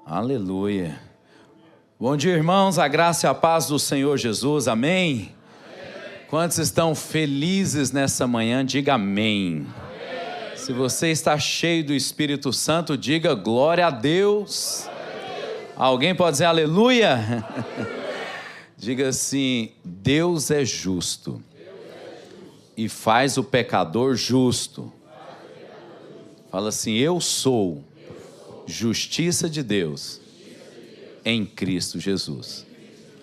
Aleluia. Bom dia, irmãos, a graça e a paz do Senhor Jesus, amém? Quantos estão felizes nessa manhã, diga amém. Se você está cheio do Espírito Santo, diga glória a Deus. Alguém pode dizer aleluia? Diga assim, Deus é justo e faz o pecador justo. Fala assim, eu sou justiça de Deus em Cristo Jesus.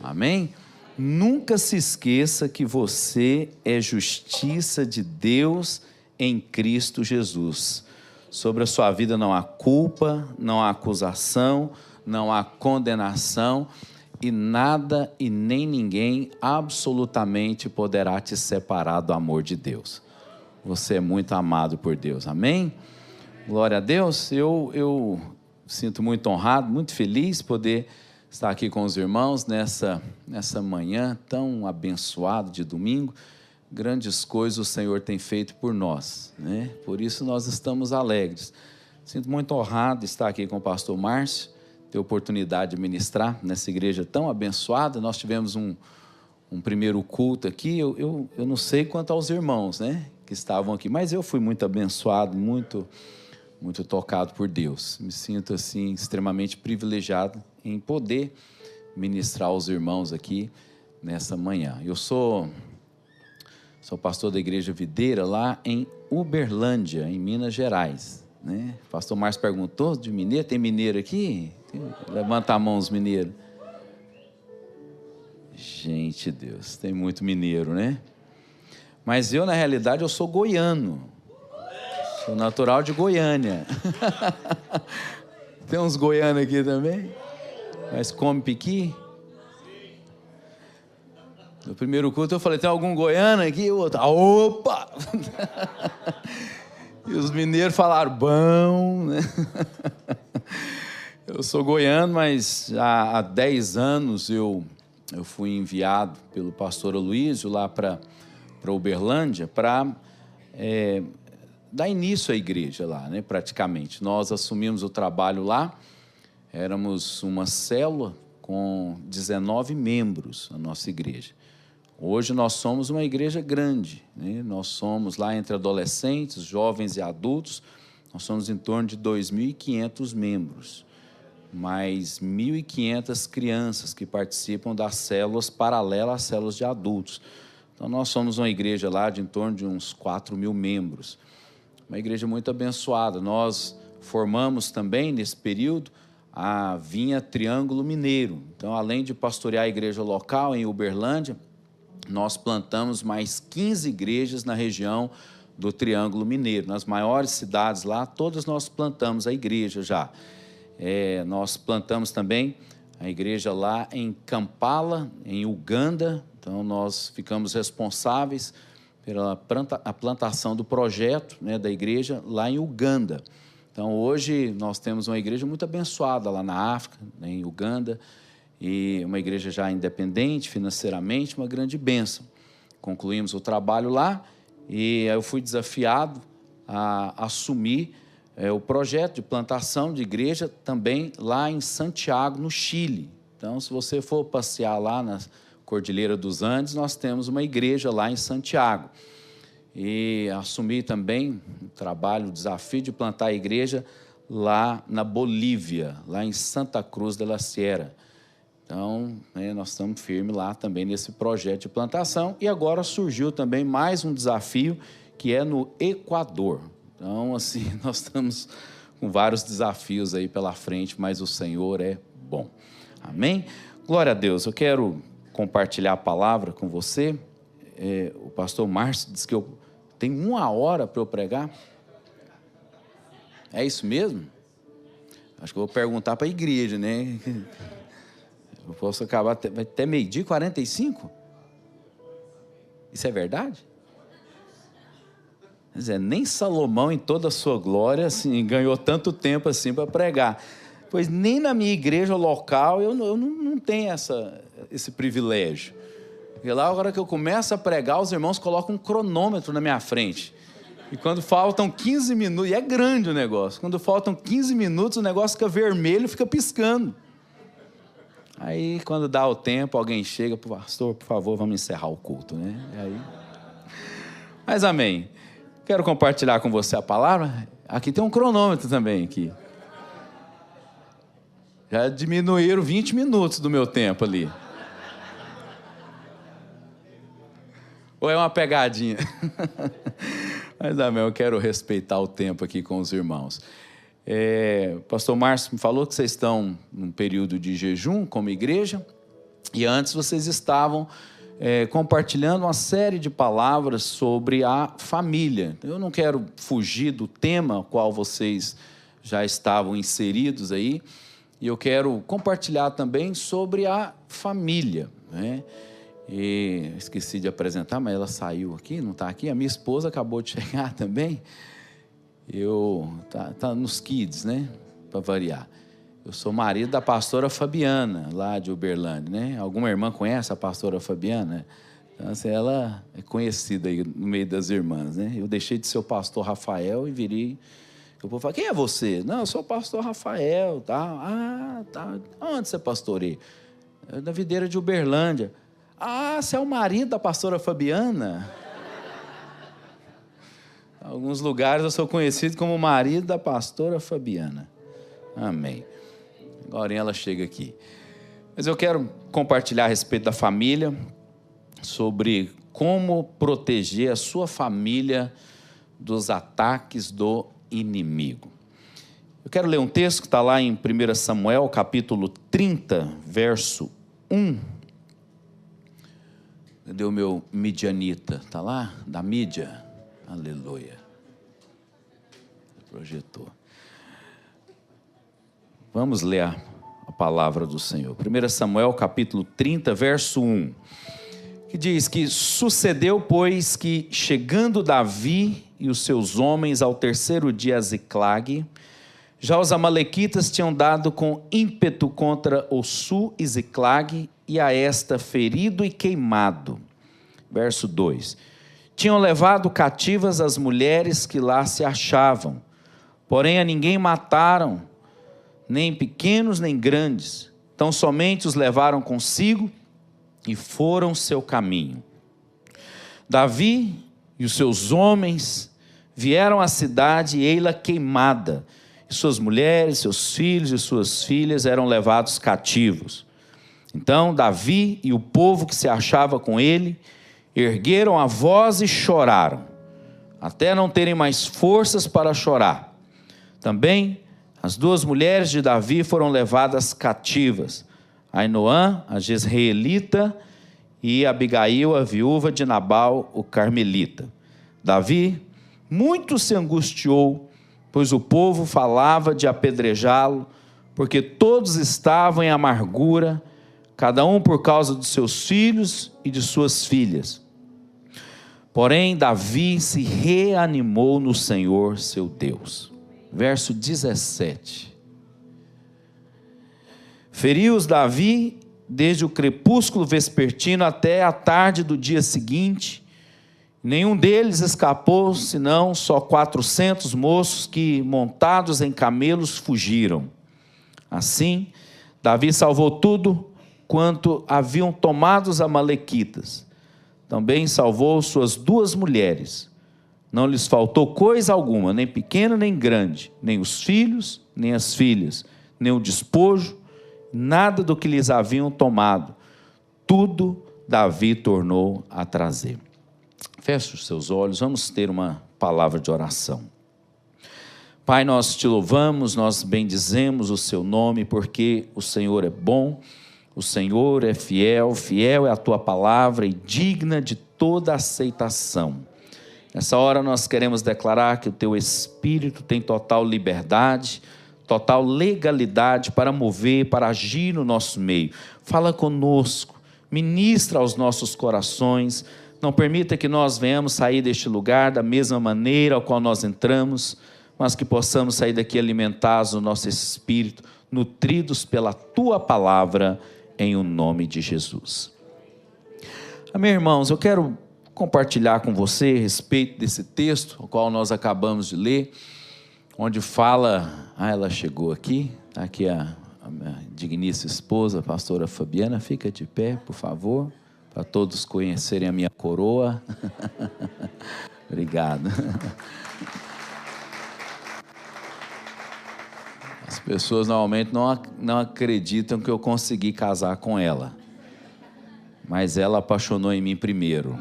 Amém? Nunca se esqueça que você é justiça de Deus em Cristo Jesus. Sobre a sua vida não há culpa, não há acusação, não há condenação, e nada e nem ninguém absolutamente poderá te separar do amor de Deus. Você é muito amado por Deus, amém? Glória a Deus. Eu sinto muito honrado, muito feliz poder estar aqui com os irmãos nessa manhã tão abençoada de domingo. Grandes coisas o Senhor tem feito por nós, né? Por isso nós estamos alegres. Sinto muito honrado de estar aqui com o pastor Márcio, ter a oportunidade de ministrar nessa igreja tão abençoada. Nós tivemos um primeiro culto aqui, eu não sei quanto aos irmãos, né, que estavam aqui, mas eu fui muito abençoado, muito tocado por Deus. Me sinto assim extremamente privilegiado em poder ministrar aos irmãos aqui nessa manhã. Eu sou pastor da Igreja Videira lá em Uberlândia, em Minas Gerais, né? O pastor Márcio perguntou de mineiro, tem mineiro aqui? Levanta a mão os mineiros. Gente, Deus, tem muito mineiro, né? Mas eu, na realidade, eu sou goiano. Sou natural de Goiânia. Tem uns goianos aqui também? Mas come piqui? No primeiro culto eu falei, tem algum goiano aqui? O outro, opa! E os mineiros falaram, bom, né? Eu sou goiano, mas há 10 anos eu fui enviado pelo pastor Aloísio lá para Uberlândia para dar início à igreja lá, né, praticamente. Nós assumimos o trabalho lá, éramos uma célula com 19 membros, a nossa igreja. Hoje nós somos uma igreja grande, né? Nós somos lá entre adolescentes, jovens e adultos, nós somos em torno de 2.500 membros, mais 1.500 crianças que participam das células paralelas às células de adultos. Então nós somos uma igreja lá de em torno de uns 4.000 membros. Uma igreja muito abençoada. Nós formamos também, nesse período, a Vinha Triângulo Mineiro. Então, além de pastorear a igreja local em Uberlândia, nós plantamos mais 15 igrejas na região do Triângulo Mineiro. Nas maiores cidades lá, todas nós plantamos a igreja já. Nós plantamos também a igreja lá em Kampala, em Uganda. Então, nós ficamos responsáveis pela plantação do projeto, né, da igreja lá em Uganda. Então, hoje nós temos uma igreja muito abençoada lá na África, né, em Uganda, e uma igreja já independente financeiramente, uma grande bênção. Concluímos o trabalho lá e eu fui desafiado a assumir o projeto de plantação de igreja também lá em Santiago, no Chile. Então, se você for passear lá na Cordilheira dos Andes, nós temos uma igreja lá em Santiago. E assumi também o trabalho, o desafio de plantar a igreja lá na Bolívia, lá em Santa Cruz de la Sierra. Então, né, nós estamos firmes lá também nesse projeto de plantação. E agora surgiu também mais um desafio, que é no Equador. Então, assim, nós estamos com vários desafios aí pela frente, mas o Senhor é bom. Amém? Glória a Deus. Eu quero compartilhar a palavra com você. O pastor Márcio disse que eu tenho 1 hora para eu pregar. É isso mesmo? Acho que eu vou perguntar para a igreja, né? Eu posso acabar até 12h45? Isso é verdade? Quer dizer, nem Salomão, em toda a sua glória, assim, ganhou tanto tempo assim para pregar. Pois nem na minha igreja local eu não tenho esse privilégio. Porque lá, agora que eu começo a pregar, os irmãos colocam um cronômetro na minha frente. E quando faltam 15 minutos, e é grande o negócio, quando faltam 15 minutos o negócio fica vermelho, fica piscando. Aí quando dá o tempo, alguém chega, pastor, por favor, vamos encerrar o culto, né? E aí... Mas amém. Quero compartilhar com você a palavra. Aqui tem um cronômetro também aqui. Já diminuíram 20 minutos do meu tempo ali. Ou é uma pegadinha? Mas amém, eu quero respeitar o tempo aqui com os irmãos. Pastor Márcio me falou que vocês estão num período de jejum como igreja, e antes vocês estavam compartilhando uma série de palavras sobre a família. Eu não quero fugir do tema qual vocês já estavam inseridos aí, e eu quero compartilhar também sobre a família, né? E esqueci de apresentar, mas ela saiu aqui, não está aqui. A minha esposa acabou de chegar também. Tá nos kids, né? Para variar. Eu sou marido da pastora Fabiana, lá de Uberlândia, né? Alguma irmã conhece a pastora Fabiana? Então, assim, ela é conhecida aí no meio das irmãs, né? Eu deixei de ser o pastor Rafael e virei... Eu vou falar, quem é você? Não, eu sou o pastor Rafael, tá? Ah, tá. Onde você pastoreia? Na videira de Uberlândia. Ah, você é o marido da pastora Fabiana? Em alguns lugares eu sou conhecido como o marido da pastora Fabiana. Amém. Agora ela chega aqui. Mas eu quero compartilhar a respeito da família, sobre como proteger a sua família dos ataques do inimigo. Eu quero ler um texto que está lá em 1 Samuel, capítulo 30, verso 1. Cadê o meu midianita? Está lá? Da mídia? Aleluia. Projetou. Vamos ler a palavra do Senhor. 1 Samuel, capítulo 30, verso 1. Que diz que sucedeu, pois, que chegando Davi e os seus homens ao terceiro dia a Ziclague, já os amalequitas tinham dado com ímpeto contra Ossu e Ziclague, e a esta ferido e queimado. Verso 2. Tinham levado cativas as mulheres que lá se achavam, porém a ninguém mataram, nem pequenos nem grandes. Então somente os levaram consigo e foram seu caminho. Davi e os seus homens vieram à cidade e ei-la queimada, e suas mulheres, seus filhos e suas filhas eram levados cativos. Então Davi e o povo que se achava com ele ergueram a voz e choraram, até não terem mais forças para chorar. Também as duas mulheres de Davi foram levadas cativas, Ainoã, a jezreelita, e Abigail, a viúva de Nabal, o carmelita. Davi muito se angustiou, pois o povo falava de apedrejá-lo, porque todos estavam em amargura, cada um por causa dos seus filhos e de suas filhas. Porém, Davi se reanimou no Senhor, seu Deus. Verso 17. Feriu-os Davi desde o crepúsculo vespertino até a tarde do dia seguinte. Nenhum deles escapou, senão só 400 moços que, montados em camelos, fugiram. Assim, Davi salvou tudo quanto haviam tomado os amalequitas. Também salvou suas duas mulheres. Não lhes faltou coisa alguma, nem pequena nem grande, nem os filhos, nem as filhas, nem o despojo, nada do que lhes haviam tomado. Tudo Davi tornou a trazer. Feche os seus olhos, vamos ter uma palavra de oração. Pai, nós te louvamos, nós bendizemos o seu nome, porque o Senhor é bom, o Senhor é fiel, fiel é a tua palavra e digna de toda aceitação. Nessa hora nós queremos declarar que o teu Espírito tem total liberdade, total legalidade para mover, para agir no nosso meio. Fala conosco, ministra aos nossos corações, não permita que nós venhamos sair deste lugar da mesma maneira ao qual nós entramos, mas que possamos sair daqui alimentados no nosso espírito, nutridos pela tua palavra, em o nome de Jesus. Amém, irmãos, eu quero compartilhar com você a respeito desse texto, o qual nós acabamos de ler, onde fala... ela chegou aqui, está aqui a minha digníssima esposa, a pastora Fabiana, fica de pé, por favor, para todos conhecerem a minha coroa. Obrigado. As pessoas normalmente não acreditam que eu consegui casar com ela, mas ela apaixonou em mim primeiro.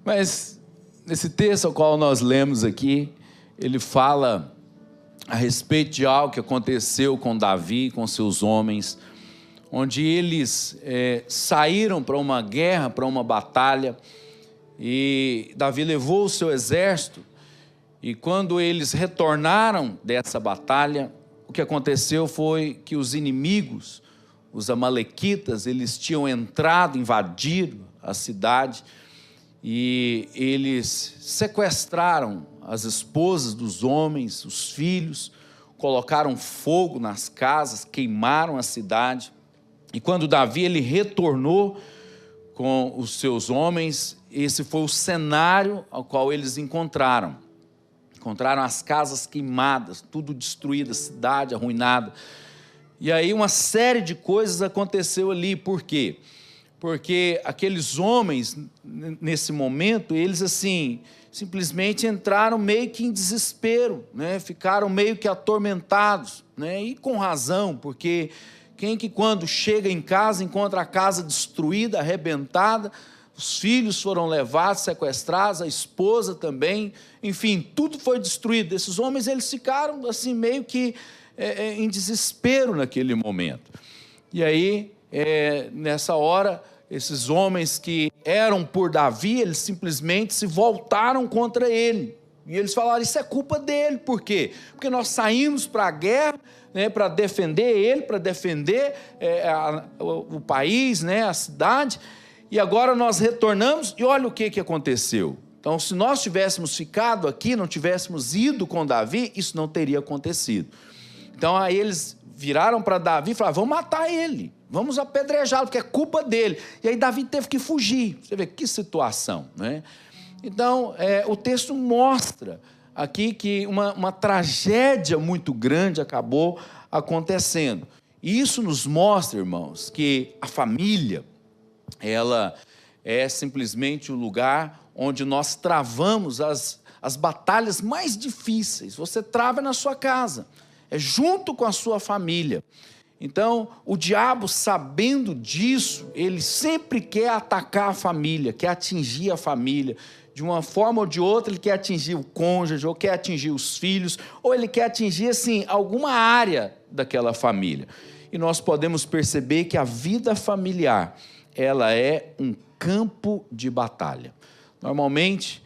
Mas nesse texto ao qual nós lemos aqui, ele fala a respeito de algo que aconteceu com Davi, com seus homens, onde eles saíram para uma guerra, para uma batalha, e Davi levou o seu exército, e quando eles retornaram dessa batalha, o que aconteceu foi que os inimigos, os amalequitas, eles tinham entrado, invadido a cidade, e eles sequestraram as esposas dos homens, os filhos, colocaram fogo nas casas, queimaram a cidade. E quando Davi ele retornou com os seus homens, esse foi o cenário ao qual eles encontraram. Encontraram as casas queimadas, tudo destruído, a cidade arruinada. E aí uma série de coisas aconteceu ali. Por quê? Porque aqueles homens, nesse momento, eles assim, simplesmente entraram meio que em desespero, né? Ficaram meio que atormentados, né? E com razão, porque quem que quando chega em casa, encontra a casa destruída, arrebentada, os filhos foram levados, sequestrados, a esposa também, enfim, tudo foi destruído. Esses homens, eles ficaram assim meio que em desespero naquele momento. E aí, nessa hora, esses homens que eram por Davi, eles simplesmente se voltaram contra ele. E eles falaram, isso é culpa dele. Por quê? Porque nós saímos para a guerra, né, para defender ele, para defender o país, né, a cidade, e agora nós retornamos, e olha o que aconteceu. Então, se nós tivéssemos ficado aqui, não tivéssemos ido com Davi, isso não teria acontecido. Então, aí eles viraram para Davi e falaram, vamos matar ele, vamos apedrejá-lo, porque é culpa dele. E aí Davi teve que fugir. Você vê que situação, né? Então, o texto mostra aqui que uma tragédia muito grande acabou acontecendo. E isso nos mostra, irmãos, que a família, ela é simplesmente o lugar onde nós travamos as batalhas mais difíceis. Você trava na sua casa, junto com a sua família. Então, o diabo, sabendo disso, ele sempre quer atacar a família, quer atingir a família. De uma forma ou de outra, ele quer atingir o cônjuge, ou quer atingir os filhos, ou ele quer atingir, assim, alguma área daquela família. E nós podemos perceber que a vida familiar, ela é um campo de batalha. Normalmente,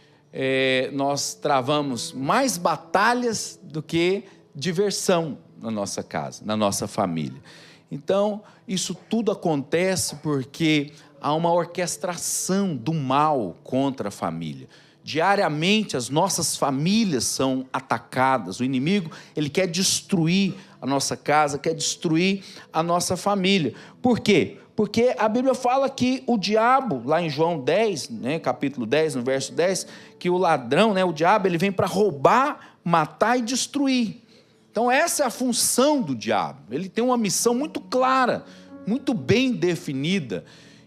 nós travamos mais batalhas do que diversão na nossa casa, na nossa família. Então, isso tudo acontece porque há uma orquestração do mal contra a família. Diariamente, as nossas famílias são atacadas. O inimigo, ele quer destruir a nossa casa, quer destruir a nossa família. Por quê? Porque a Bíblia fala que o diabo, lá em João 10, né, capítulo 10, no verso 10, que o ladrão, né, o diabo, ele vem para roubar, matar e destruir. Então essa é a função do diabo. Ele tem uma missão muito clara, muito bem definida.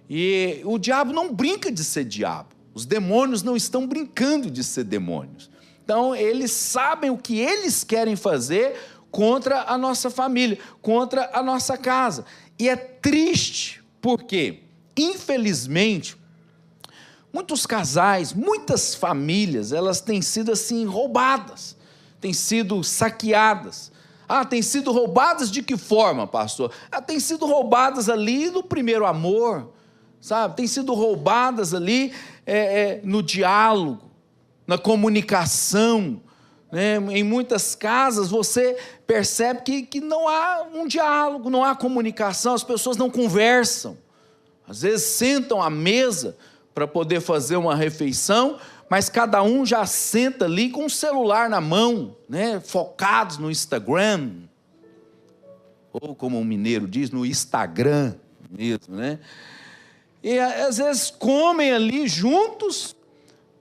E o diabo não brinca de ser diabo. Os demônios não estão brincando de ser demônios. Então eles sabem o que eles querem fazer contra a nossa família, contra a nossa casa. E é triste, porque, infelizmente, muitos casais, muitas famílias, elas têm sido assim roubadas, têm sido saqueadas. Têm sido roubadas de que forma, pastor? Têm sido roubadas ali no primeiro amor, sabe? Têm sido roubadas ali no diálogo, na comunicação, né? Em muitas casas você percebe que não há um diálogo, não há comunicação, as pessoas não conversam. Às vezes sentam à mesa para poder fazer uma refeição, mas cada um já senta ali com o celular na mão, né? Focados no Instagram, ou como um mineiro diz, no Instagram mesmo, né? E às vezes comem ali juntos,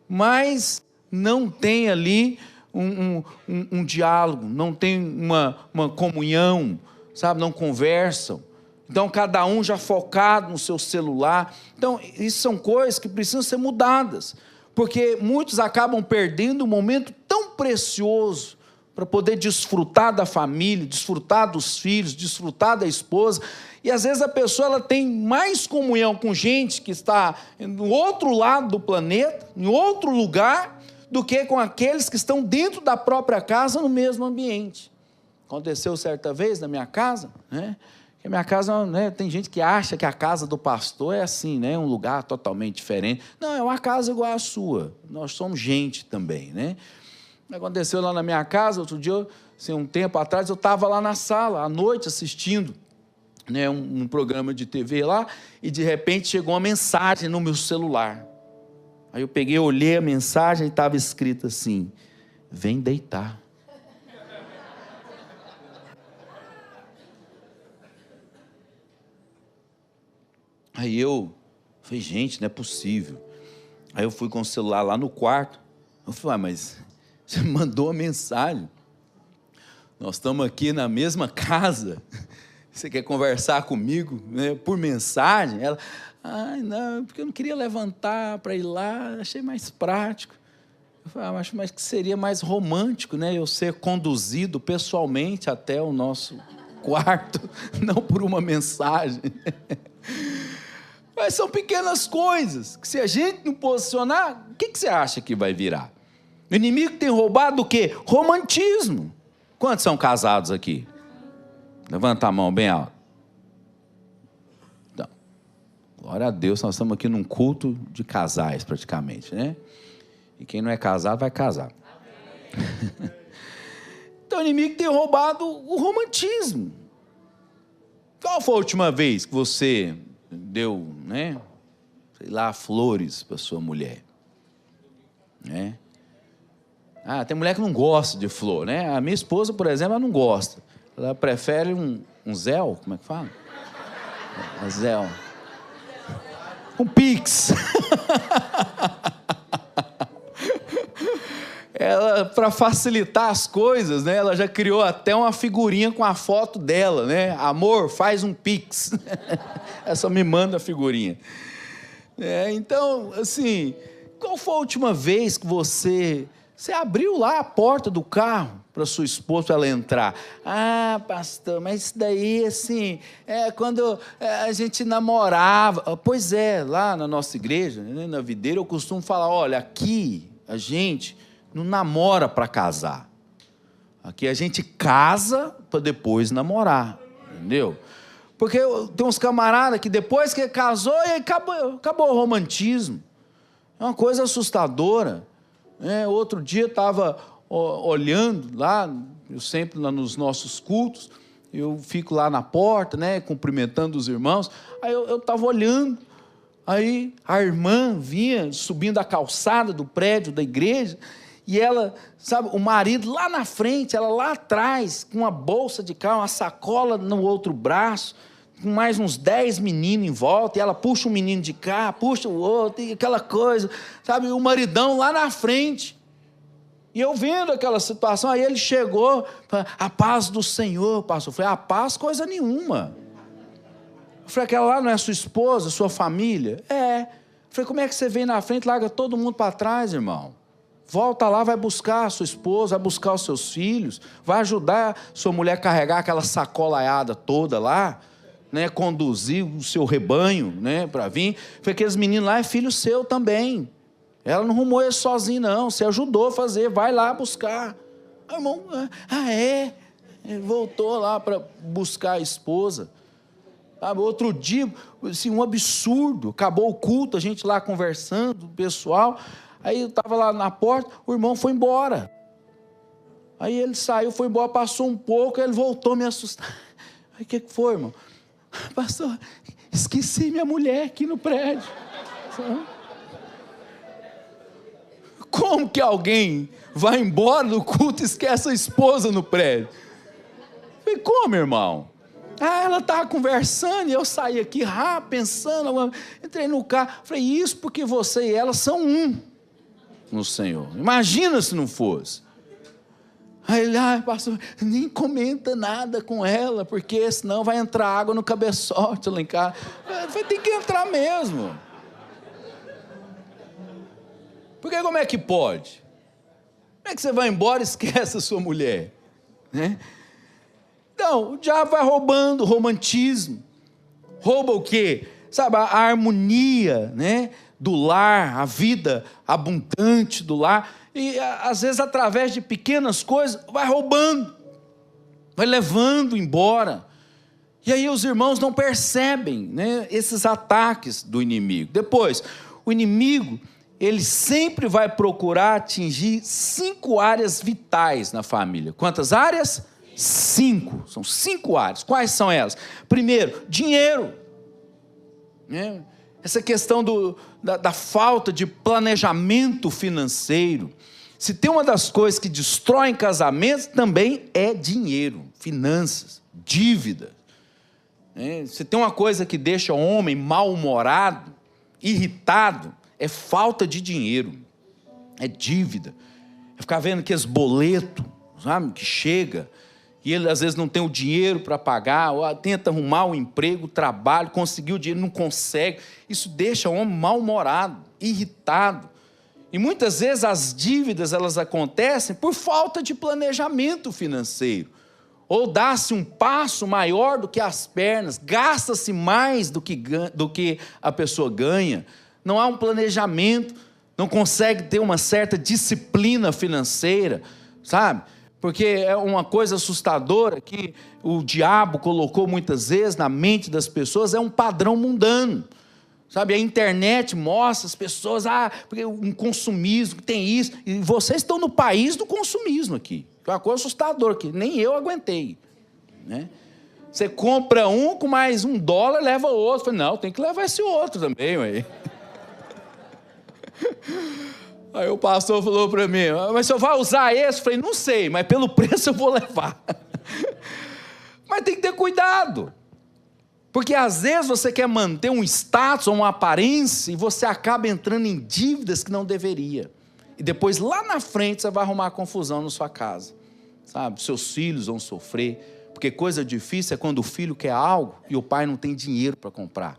mas não tem ali um diálogo, não tem uma comunhão, sabe? Não conversam. Então, cada um já focado no seu celular. Então, isso são coisas que precisam ser mudadas, porque muitos acabam perdendo um momento tão precioso para poder desfrutar da família, desfrutar dos filhos, desfrutar da esposa. E às vezes a pessoa ela tem mais comunhão com gente que está no outro lado do planeta, em outro lugar, do que com aqueles que estão dentro da própria casa, no mesmo ambiente. Aconteceu certa vez na minha casa, né? Que a minha casa, né, tem gente que acha que a casa do pastor é assim, né, um lugar totalmente diferente. Não, é uma casa igual à sua. Nós somos gente também, né? Aconteceu lá na minha casa, outro dia, assim, um tempo atrás, eu estava lá na sala, à noite, assistindo, né, um programa de TV lá, e de repente chegou uma mensagem no meu celular. Aí eu peguei, olhei a mensagem e estava escrito assim: vem deitar. Aí eu falei, gente, não é possível. Aí eu fui com o celular lá no quarto. Eu falei, mas você mandou a mensagem. Nós estamos aqui na mesma casa. Você quer conversar comigo, né, por mensagem? Ela, não, porque eu não queria levantar para ir lá, achei mais prático. Eu falei, acho mais que seria mais romântico, né, eu ser conduzido pessoalmente até o nosso quarto, não por uma mensagem. Mas são pequenas coisas, que se a gente não posicionar, o que você acha que vai virar? O inimigo tem roubado o quê? Romantismo. Quantos são casados aqui? Levanta a mão bem alto. Então, glória a Deus, nós estamos aqui num culto de casais praticamente, né? E quem não é casado vai casar. Então o inimigo tem roubado o romantismo. Qual foi a última vez que você deu, né, sei lá, flores para sua mulher, né? Tem mulher que não gosta de flor, né? A minha esposa, por exemplo, ela não gosta. Ela prefere um zel, como é que fala? Zel. Um pix. Ela, para facilitar as coisas, né, ela já criou até uma figurinha com a foto dela, né? Amor, faz um pix. Ela só me manda a figurinha. Então, assim, qual foi a última vez que você abriu lá a porta do carro para sua esposa, para ela entrar? Pastor, mas isso daí, assim, quando a gente namorava. Pois é, lá na nossa igreja, né, na Videira, eu costumo falar, olha, aqui a gente não namora para casar. Aqui a gente casa para depois namorar, entendeu? Porque tem uns camaradas que depois que casou, e acabou o romantismo. É uma coisa assustadora. Outro dia eu estava olhando lá, eu sempre lá nos nossos cultos, eu fico lá na porta, né, cumprimentando os irmãos, aí eu estava olhando, aí a irmã vinha subindo a calçada do prédio da igreja, e ela, sabe, o marido lá na frente, ela lá atrás, com uma bolsa de carro, uma sacola no outro braço, com mais uns 10 meninos em volta, e ela puxa um menino de cá, puxa o outro, e aquela coisa, sabe, o maridão lá na frente. E eu vendo aquela situação, aí ele chegou, a paz do Senhor, pastor. Eu falei, a paz coisa nenhuma. Eu falei, aquela lá não é sua esposa, sua família? Eu falei, como é que você vem na frente, larga todo mundo para trás, irmão? Volta lá, vai buscar a sua esposa, vai buscar os seus filhos, vai ajudar sua mulher a carregar aquela sacolaiada toda lá, né, conduzir o seu rebanho, né, para vir. Porque aqueles meninos lá é filho seu também. Ela não arrumou ele sozinho, não. Você ajudou a fazer, vai lá buscar. Irmão, ele voltou lá para buscar a esposa. Sabe, outro dia, assim, um absurdo. Acabou o culto, a gente lá conversando, o pessoal. Aí eu estava lá na porta, o irmão foi embora. Aí ele saiu, foi embora, passou um pouco, aí ele voltou me assustar. Aí o que foi, irmão? Pastor, esqueci minha mulher aqui no prédio. Como que alguém vai embora do culto e esquece a esposa no prédio? Falei, como, irmão? Ela estava conversando e eu saí aqui pensando, entrei no carro, falei, isso porque você e ela são um no Senhor. Imagina se não fosse. Aí ele, pastor, nem comenta nada com ela, porque senão vai entrar água no cabeçote lá em casa. Vai ter que entrar mesmo. Porque como é que pode? Como é que você vai embora e esquece a sua mulher? Né? Então, o diabo vai roubando o romantismo. Rouba o quê? Sabe, a harmonia, né, do lar, a vida abundante do lar. E, às vezes, através de pequenas coisas, vai roubando. Vai levando embora. E aí os irmãos não percebem, né, esses ataques do inimigo. Depois, o inimigo, ele sempre vai procurar atingir 5 áreas vitais na família. Quantas áreas? 5. São 5 áreas. Quais são elas? Primeiro, dinheiro. Essa questão da falta de planejamento financeiro. Se tem uma das coisas que destroem casamentos, também é dinheiro, finanças, dívida. Se tem uma coisa que deixa o homem mal-humorado, irritado, é falta de dinheiro, é dívida. É ficar vendo aqueles boletos, sabe, que chega, e ele às vezes não tem o dinheiro para pagar, ou tenta arrumar um emprego, trabalho, conseguir o dinheiro, não consegue. Isso deixa o homem mal-humorado, irritado. E muitas vezes as dívidas, elas acontecem por falta de planejamento financeiro. Ou dá-se um passo maior do que as pernas, gasta-se mais do que a pessoa ganha. Não há um planejamento, não consegue ter uma certa disciplina financeira, sabe? Porque é uma coisa assustadora que o diabo colocou muitas vezes na mente das pessoas, é um padrão mundano. Sabe, a internet mostra as pessoas, porque um consumismo, tem isso, e vocês estão no país do consumismo aqui. É uma coisa assustadora, que nem eu aguentei. Né? Você compra um, com mais $1, leva o outro. Falei, não, tem que levar esse outro também. Ué. Aí o pastor falou para mim, mas o senhor vai usar esse? Eu falei, não sei, mas pelo preço eu vou levar. Mas tem que ter cuidado. Porque às vezes você quer manter um status ou uma aparência e você acaba entrando em dívidas que não deveria. E depois lá na frente você vai arrumar confusão na sua casa. Sabe? Seus filhos vão sofrer. Porque coisa difícil é quando o filho quer algo e o pai não tem dinheiro para comprar.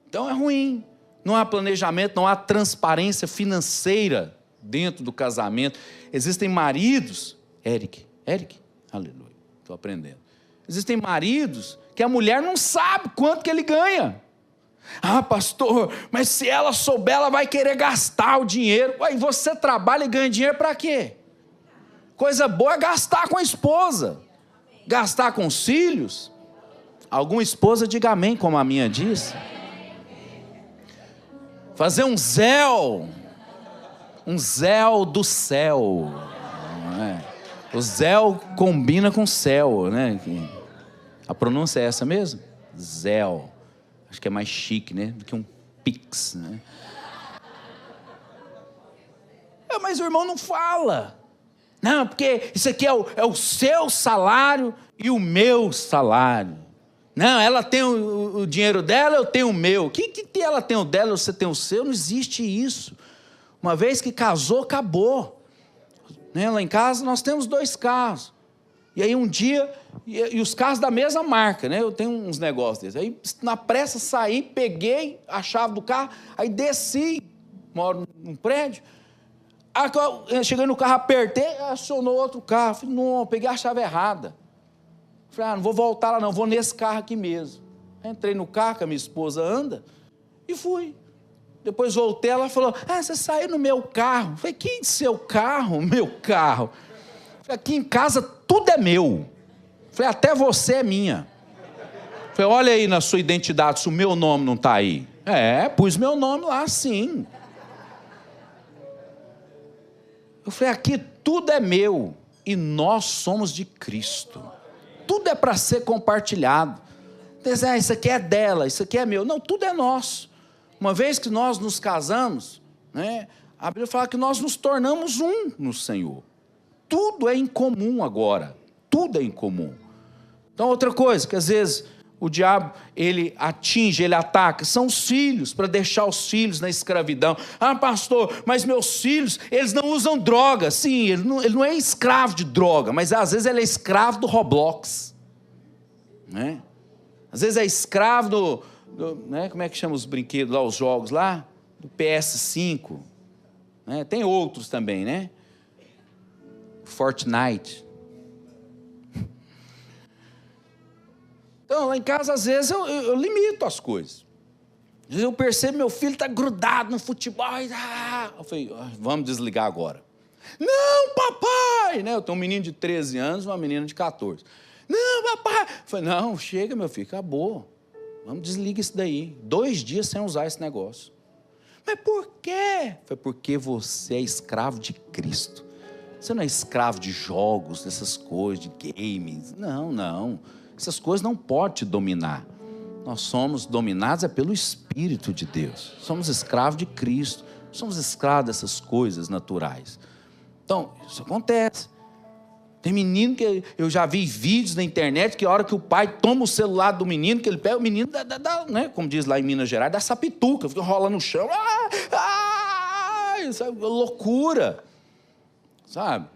Então é ruim. Não há planejamento, não há transparência financeira dentro do casamento. Existem maridos, Eric, aleluia, estou aprendendo. Existem maridos que a mulher não sabe quanto que ele ganha. Pastor, mas se ela souber, ela vai querer gastar o dinheiro. Ué, e você trabalha e ganha dinheiro para quê? Coisa boa é gastar com a esposa, gastar com os filhos. Alguma esposa diga amém, como a minha disse. Fazer um zéu do céu. O zéu combina com céu, né? A pronúncia é essa mesmo? Zéu. Acho que é mais chique, né? Do que um pix, né? Mas o irmão não fala. Não, porque isso aqui é o seu salário e o meu salário. Não, ela tem o dinheiro dela, eu tenho o meu. Que ela tem o dela, você tem o seu? Não existe isso. Uma vez que casou, acabou. Né? Lá em casa nós temos 2 carros. E aí um dia, e os carros da mesma marca, né? Eu tenho uns negócios desses. Aí na pressa saí, peguei a chave do carro, aí desci, moro num prédio. Cheguei no carro, apertei, acionou outro carro. Falei, não, peguei a chave errada. Falei, não vou voltar lá não, vou nesse carro aqui mesmo. Entrei no carro que a minha esposa anda e fui. Depois voltei, ela falou, você saiu no meu carro. Falei, que seu carro? Meu carro. Falei, aqui em casa tudo é meu. Falei, até você é minha. Falei, olha aí na sua identidade se o meu nome não está aí. Pus meu nome lá sim. Eu falei, aqui tudo é meu e nós somos de Cristo. Tudo é para ser compartilhado. Isso aqui é dela, isso aqui é meu. Não, tudo é nosso. Uma vez que nós nos casamos, né, a Bíblia fala que nós nos tornamos um no Senhor. Tudo é em comum agora. Tudo é em comum. Então, outra coisa que às vezes o diabo, ele atinge, ele ataca, são os filhos, para deixar os filhos na escravidão. Ah, pastor, mas meus filhos, eles não usam droga. Sim, ele não é escravo de droga, mas às vezes ele é escravo do Roblox, né? Às vezes é escravo né? Como é que chama os brinquedos lá, os jogos lá? Do PS5, né? Tem outros também, né? Fortnite. Então, lá em casa, às vezes, eu limito as coisas. Às vezes eu percebo meu filho está grudado no futebol. Eu falei, vamos desligar agora. Não, papai! Né? Eu tenho um menino de 13 anos e uma menina de 14. Não, papai! Eu falei, não, chega, meu filho, acabou. Vamos, desliga isso daí. 2 dias sem usar esse negócio. Mas por quê? Foi porque você é escravo de Cristo. Você não é escravo de jogos, dessas coisas, de games. Não, não. Essas coisas não podem te dominar. Nós somos dominados pelo Espírito de Deus. Somos escravos de Cristo. Somos escravos dessas coisas naturais. Então, isso acontece. Tem menino que eu já vi vídeos na internet que a hora que o pai toma o celular do menino, que ele pega o menino, né, como diz lá em Minas Gerais, dá sapituca, fica rolando no chão. Isso é loucura. Sabe?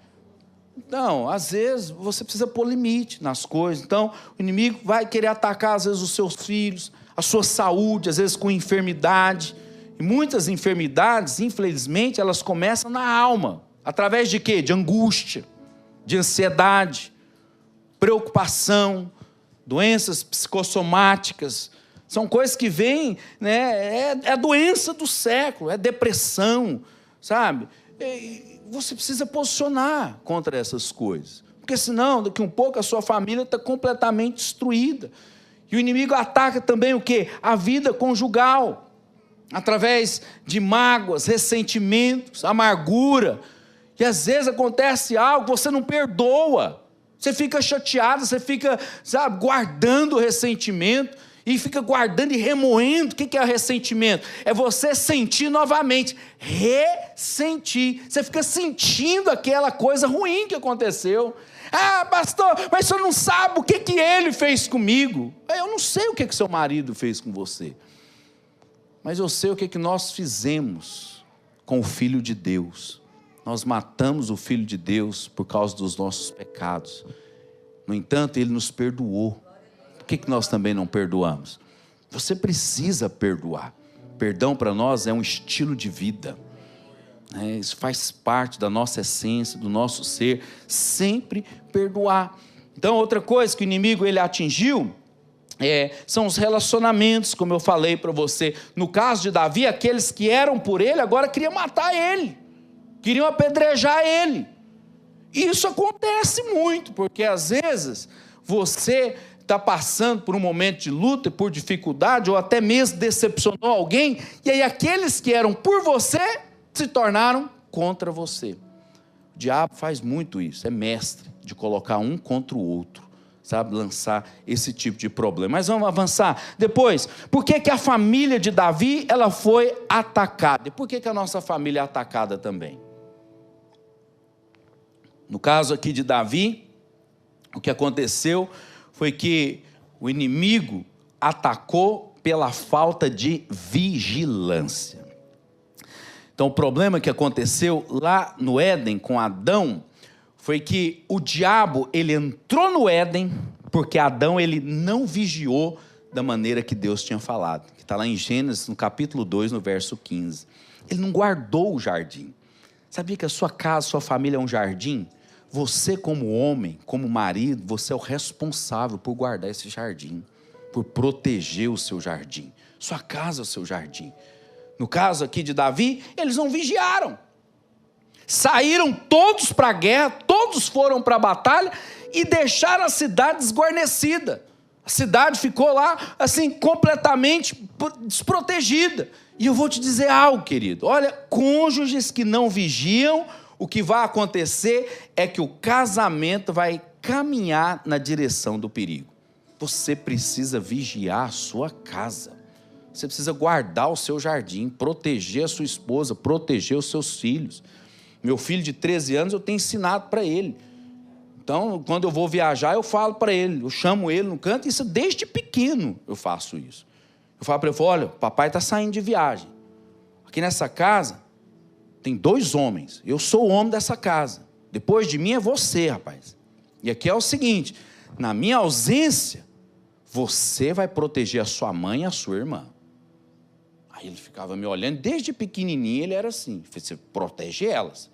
Então, às vezes, você precisa pôr limite nas coisas. Então, o inimigo vai querer atacar, às vezes, os seus filhos, a sua saúde, às vezes com enfermidade. E muitas enfermidades, infelizmente, elas começam na alma. Através de quê? De angústia, de ansiedade, preocupação, doenças psicossomáticas. São coisas que vêm, né? É a doença do século, é depressão, sabe? Você precisa posicionar contra essas coisas, porque senão, daqui um pouco, a sua família está completamente destruída. E o inimigo ataca também o quê? A vida conjugal, através de mágoas, ressentimentos, amargura. E às vezes acontece algo que você não perdoa, você fica chateado, você fica, sabe, guardando o ressentimento, e fica guardando e remoendo. O que é o ressentimento? É você sentir novamente, ressentir. Você fica sentindo aquela coisa ruim que aconteceu. Ah, pastor, mas o senhor não sabe o que ele fez comigo. Eu não sei o que seu marido fez com você, mas eu sei o que nós fizemos com o Filho de Deus. Nós matamos o Filho de Deus por causa dos nossos pecados. No entanto, Ele nos perdoou. Por que nós também não perdoamos? Você precisa perdoar. Perdão para nós é um estilo de vida. Isso faz parte da nossa essência, do nosso ser. Sempre perdoar. Então, outra coisa que o inimigo ele atingiu são os relacionamentos, como eu falei para você. No caso de Davi, aqueles que eram por ele, agora queriam matar ele. Queriam apedrejar ele. E isso acontece muito, porque às vezes você está passando por um momento de luta, por dificuldade, ou até mesmo decepcionou alguém, e aí aqueles que eram por você, se tornaram contra você. O diabo faz muito isso, é mestre de colocar um contra o outro, sabe, lançar esse tipo de problema. Mas vamos avançar. Depois, por que a família de Davi, ela foi atacada? E por que a nossa família é atacada também? No caso aqui de Davi, o que aconteceu foi que o inimigo atacou pela falta de vigilância. Então, o problema que aconteceu lá no Éden com Adão foi que o diabo, ele entrou no Éden porque Adão, ele não vigiou da maneira que Deus tinha falado, que está lá em Gênesis, no capítulo 2, no verso 15. Ele não guardou o jardim. Sabia que a sua casa, a sua família é um jardim? Você como homem, como marido, você é o responsável por guardar esse jardim, por proteger o seu jardim. Sua casa é o seu jardim. No caso aqui de Davi, eles não vigiaram. Saíram todos para a guerra, todos foram para a batalha e deixaram a cidade desguarnecida. A cidade ficou lá, assim, completamente desprotegida. E eu vou te dizer algo, querido. Olha, cônjuges que não vigiam, o que vai acontecer é que o casamento vai caminhar na direção do perigo. Você precisa vigiar a sua casa. Você precisa guardar o seu jardim, proteger a sua esposa, proteger os seus filhos. Meu filho de 13 anos, eu tenho ensinado para ele. Então, quando eu vou viajar, eu falo para ele, eu chamo ele no canto, isso desde pequeno eu faço isso. Eu falo para ele, olha, papai está saindo de viagem. Aqui nessa casa tem 2 homens, eu sou o homem dessa casa. Depois de mim é você, rapaz. E aqui é o seguinte, na minha ausência, você vai proteger a sua mãe e a sua irmã. Aí ele ficava me olhando, desde pequenininho ele era assim, você protege elas.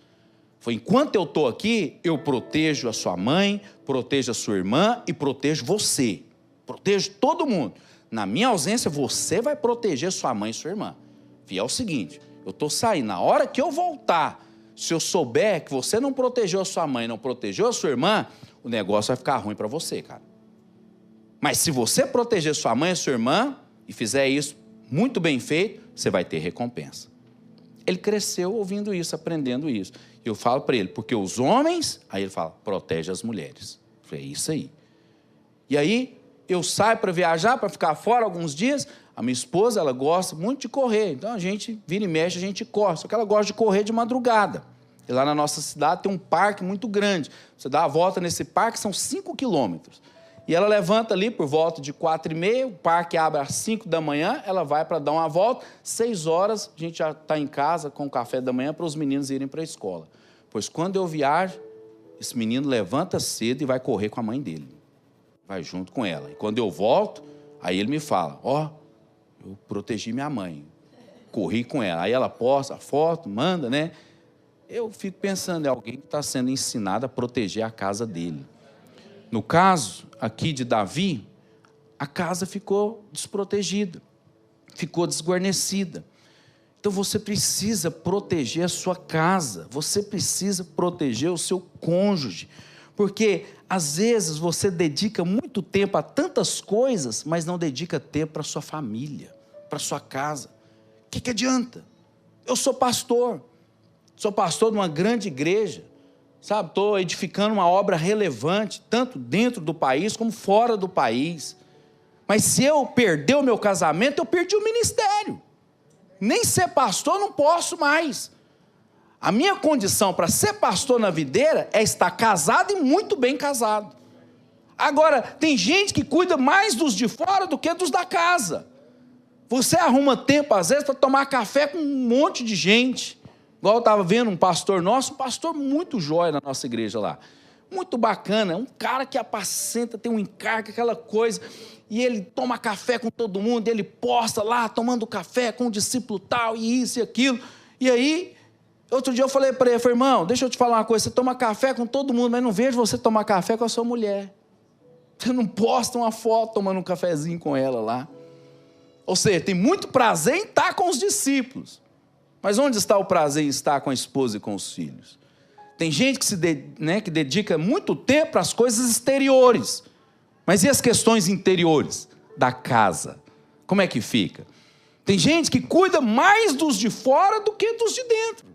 Foi, enquanto eu estou aqui, eu protejo a sua mãe, protejo a sua irmã e protejo você. Protejo todo mundo. Na minha ausência, você vai proteger sua mãe e sua irmã. E é o seguinte, eu estou saindo, na hora que eu voltar, se eu souber que você não protegeu a sua mãe, não protegeu a sua irmã, o negócio vai ficar ruim para você, cara. Mas se você proteger sua mãe e sua irmã, e fizer isso muito bem feito, você vai ter recompensa. Ele cresceu ouvindo isso, aprendendo isso. E eu falo para ele, porque os homens, aí ele fala, protege as mulheres. Eu falei, é isso aí. E aí, eu saio para viajar, para ficar fora alguns dias, a minha esposa, ela gosta muito de correr, então a gente vira e mexe, a gente corre, só que ela gosta de correr de madrugada. E lá na nossa cidade tem um parque muito grande, você dá a volta nesse parque, são 5 quilômetros. E ela levanta ali por volta de 4h30, o parque abre às 5 da manhã, ela vai para dar uma volta, 6 horas, a gente já está em casa com o café da manhã para os meninos irem para a escola. Pois quando eu viajo, esse menino levanta cedo e vai correr com a mãe dele. Vai junto com ela. E quando eu volto, aí ele me fala, eu protegi minha mãe, corri com ela. Aí ela posta a foto, manda, né? Eu fico pensando, é alguém que está sendo ensinado a proteger a casa dele. No caso aqui de Davi, a casa ficou desprotegida, ficou desguarnecida. Então você precisa proteger a sua casa, você precisa proteger o seu cônjuge, porque às vezes você dedica muito tempo a tantas coisas, mas não dedica tempo para a sua família, para a sua casa. O que adianta? Eu sou pastor de uma grande igreja, sabe? Estou edificando uma obra relevante, tanto dentro do país como fora do país. Mas se eu perder o meu casamento, eu perdi o ministério. Nem ser pastor não posso mais. A minha condição para ser pastor na videira é estar casado e muito bem casado. Agora, tem gente que cuida mais dos de fora do que dos da casa. Você arruma tempo, às vezes, para tomar café com um monte de gente. Igual eu estava vendo um pastor nosso, um pastor muito jóia na nossa igreja lá. Muito bacana, um cara que apacenta, tem um encargo, aquela coisa, e ele toma café com todo mundo, ele posta lá, tomando café com o discípulo tal, e isso e aquilo. E aí, outro dia eu falei para ele, irmão, deixa eu te falar uma coisa, você toma café com todo mundo, mas não vejo você tomar café com a sua mulher. Você não posta uma foto tomando um cafezinho com ela lá. Ou seja, tem muito prazer em estar com os discípulos. Mas onde está o prazer em estar com a esposa e com os filhos? Tem gente que dedica muito tempo para as coisas exteriores. Mas e as questões interiores da casa? Como é que fica? Tem gente que cuida mais dos de fora do que dos de dentro.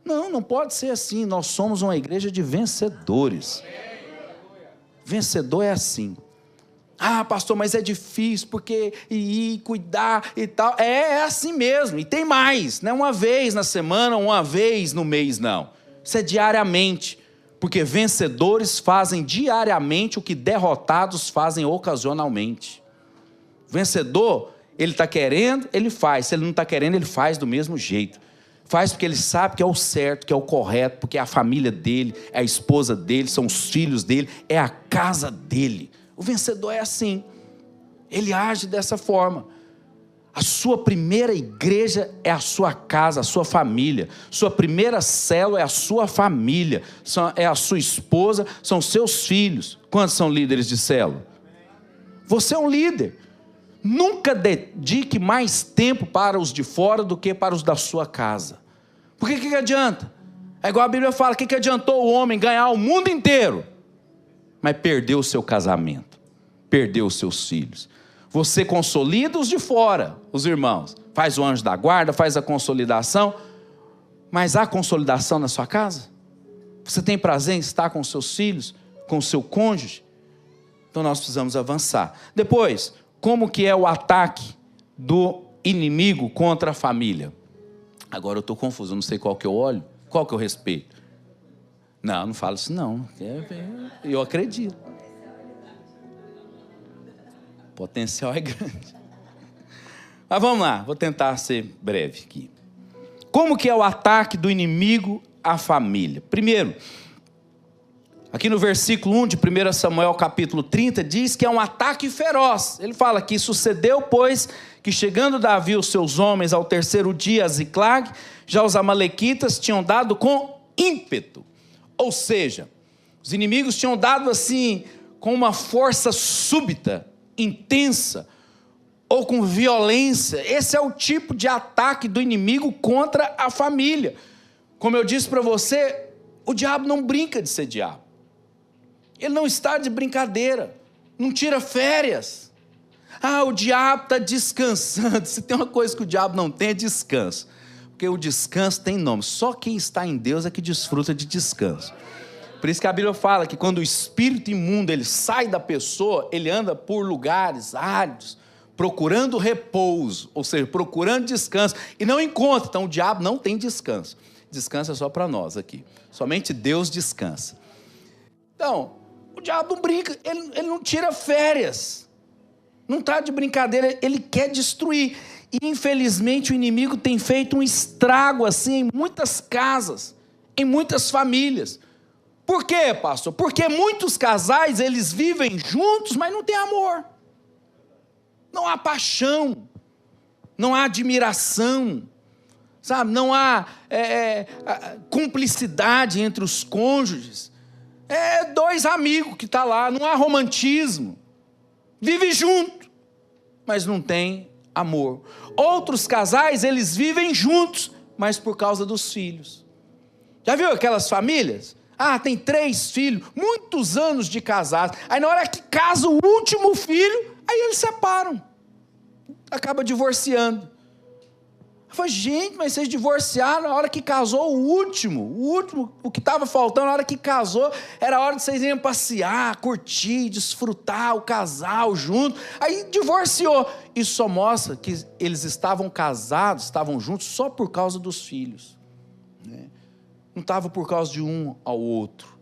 Não pode ser assim. Nós somos uma igreja de vencedores. Vencedor é assim. Ah, pastor, mas é difícil, porque ir, cuidar e tal. É assim mesmo, e tem mais. Não é uma vez na semana, uma vez no mês, não. Isso é diariamente, porque vencedores fazem diariamente o que derrotados fazem ocasionalmente. Vencedor, ele está querendo, ele faz. Se ele não está querendo, ele faz do mesmo jeito. Faz porque ele sabe que é o certo, que é o correto, porque é a família dele, é a esposa dele, são os filhos dele, é a casa dele. O vencedor é assim, ele age dessa forma. A sua primeira igreja é a sua casa, a sua família. Sua primeira célula é a sua família, é a sua esposa, são seus filhos. Quantos são líderes de célula? Você é um líder. Nunca dedique mais tempo para os de fora do que para os da sua casa. Porque que adianta? É igual a Bíblia fala, que adiantou o homem ganhar o mundo inteiro, mas perdeu o seu casamento, perdeu os seus filhos. Você consolida os de fora, os irmãos, faz o anjo da guarda, faz a consolidação, mas há consolidação na sua casa? Você tem prazer em estar com os seus filhos, com o seu cônjuge? Então nós precisamos avançar. Depois, como que é o ataque do inimigo contra a família? Agora eu estou confuso, eu não sei qual que eu olho, qual que eu respeito. Não, não falo isso não. Eu acredito. O potencial é grande. Mas vamos lá, vou tentar ser breve aqui. Como que é o ataque do inimigo à família? Primeiro, aqui no versículo 1 de 1 Samuel capítulo 30, diz que é um ataque feroz. Ele fala que sucedeu, pois, que chegando Davi os seus homens ao terceiro dia a Ziclag, já os amalequitas tinham dado com ímpeto. Ou seja, os inimigos tinham dado assim, com uma força súbita, intensa, ou com violência. Esse é o tipo de ataque do inimigo contra a família. Como eu disse para você, o diabo não brinca de ser diabo. Ele não está de brincadeira, não tira férias. O diabo está descansando. Se tem uma coisa que o diabo não tem, é descanso. Porque o descanso tem nome. Só quem está em Deus é que desfruta de descanso. Por isso que a Bíblia fala que quando o espírito imundo ele sai da pessoa, ele anda por lugares áridos, procurando repouso, ou seja, procurando descanso, e não encontra. Então o diabo não tem descanso. Descanso é só para nós aqui. Somente Deus descansa. Então, o diabo não brinca, ele não tira férias. Não está de brincadeira, ele quer destruir. E infelizmente o inimigo tem feito um estrago assim em muitas casas, em muitas famílias. Por quê, pastor? Porque muitos casais, eles vivem juntos, mas não tem amor. Não há paixão, não há admiração, sabe? Não há cumplicidade entre os cônjuges. É dois amigos que estão lá, não há romantismo. Vive junto, mas não tem amor. Outros casais, eles vivem juntos, mas por causa dos filhos. Já viu aquelas famílias? Tem 3 filhos, muitos anos de casados. Aí na hora que casa o último filho, aí eles separam. Acaba divorciando. Eu falei, gente, mas vocês divorciaram na hora que casou o último, o que estava faltando na hora que casou, era a hora de vocês irem passear, curtir, desfrutar o casal junto. Aí divorciou. Isso só mostra que eles estavam casados, estavam juntos só por causa dos filhos. Não estava por causa de um ao outro.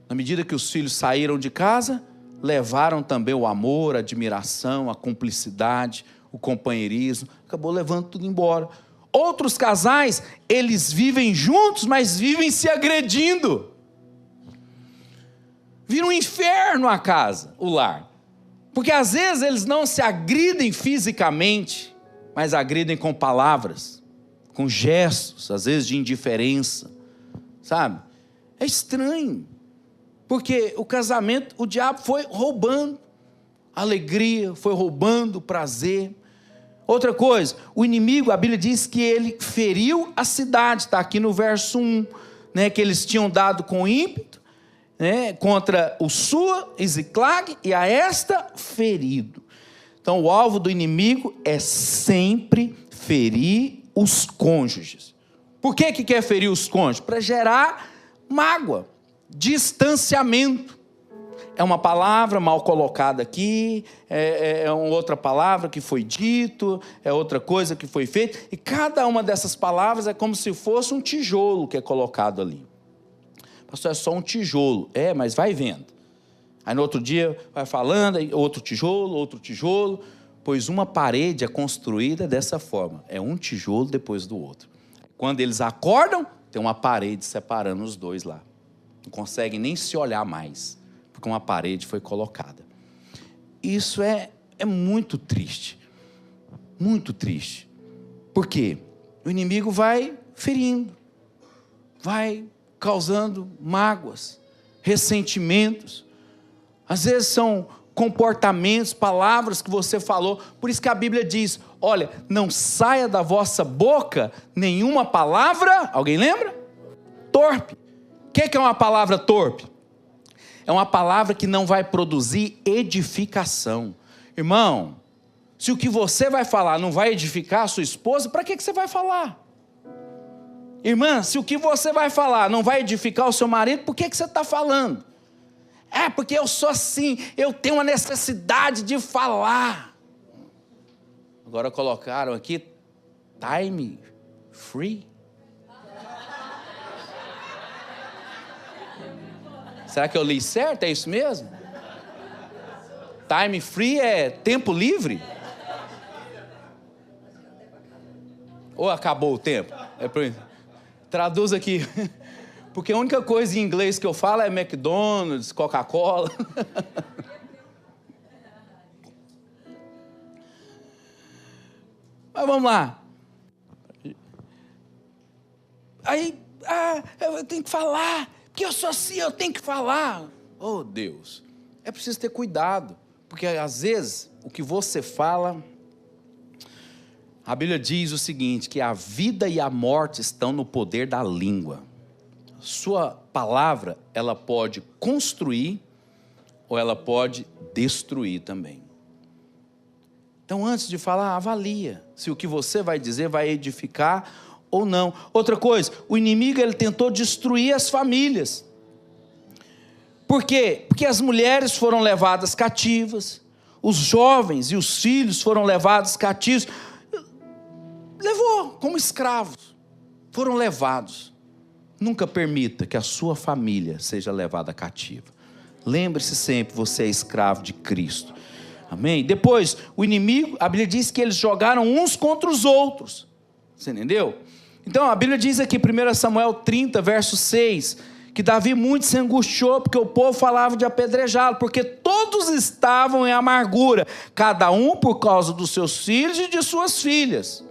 Na medida que os filhos saíram de casa, levaram também o amor, a admiração, a cumplicidade, o companheirismo, acabou levando tudo embora. Outros casais, eles vivem juntos, mas vivem se agredindo. Vira um inferno a casa, o lar. Porque às vezes eles não se agridem fisicamente, mas agridem com palavras, com gestos, às vezes de indiferença, sabe? É estranho, porque o casamento, o diabo foi roubando a alegria, foi roubando o prazer. Outra coisa, o inimigo, a Bíblia diz que ele feriu a cidade, está aqui no verso 1, que eles tinham dado com ímpeto, contra o Sua e Ziclag, e a esta ferido. Então o alvo do inimigo é sempre ferir os cônjuges. Por que quer ferir os cônjuges? Para gerar mágoa, distanciamento. É uma palavra mal colocada aqui, é outra palavra que foi dito, é outra coisa que foi feita, e cada uma dessas palavras é como se fosse um tijolo que é colocado ali. Pastor, é só um tijolo. Mas vai vendo. Aí no outro dia vai falando, aí outro tijolo, pois uma parede é construída dessa forma. É um tijolo depois do outro. Quando eles acordam, tem uma parede separando os dois lá. Não conseguem nem se olhar mais, porque uma parede foi colocada. Isso é muito triste. Muito triste. Por quê? O inimigo vai ferindo, vai causando mágoas, ressentimentos. Às vezes são comportamentos, palavras que você falou. Por isso que a Bíblia diz, olha, não saia da vossa boca nenhuma palavra, alguém lembra? Torpe. O que é uma palavra torpe? É uma palavra que não vai produzir edificação. Irmão, se o que você vai falar não vai edificar a sua esposa, para que você vai falar? Irmã, se o que você vai falar não vai edificar o seu marido, por que você está falando? Porque eu sou assim, eu tenho uma necessidade de falar. Agora colocaram aqui, time free. Será que eu li certo? É isso mesmo? Time free é tempo livre? Ou acabou o tempo? Traduz aqui. Porque a única coisa em inglês que eu falo é McDonald's, Coca-Cola. Mas vamos lá. Aí, eu tenho que falar, porque eu sou assim, eu tenho que falar. Oh, Deus, é preciso ter cuidado, porque às vezes o que você fala, a Bíblia diz o seguinte, que a vida e a morte estão no poder da língua. Sua palavra, ela pode construir ou ela pode destruir também. Então, antes de falar, avalia se o que você vai dizer vai edificar ou não. Outra coisa, o inimigo ele tentou destruir as famílias. Por quê? Porque as mulheres foram levadas cativas, os jovens e os filhos foram levados cativos. Levou como escravos, foram levados. Nunca permita que a sua família seja levada cativa. Lembre-se sempre, você é escravo de Cristo. Amém? Depois, o inimigo, a Bíblia diz que eles jogaram uns contra os outros. Você entendeu? Então, a Bíblia diz aqui, 1 Samuel 30, verso 6, que Davi muito se angustiou, porque o povo falava de apedrejá-lo, porque todos estavam em amargura, cada um por causa dos seus filhos e de suas filhas.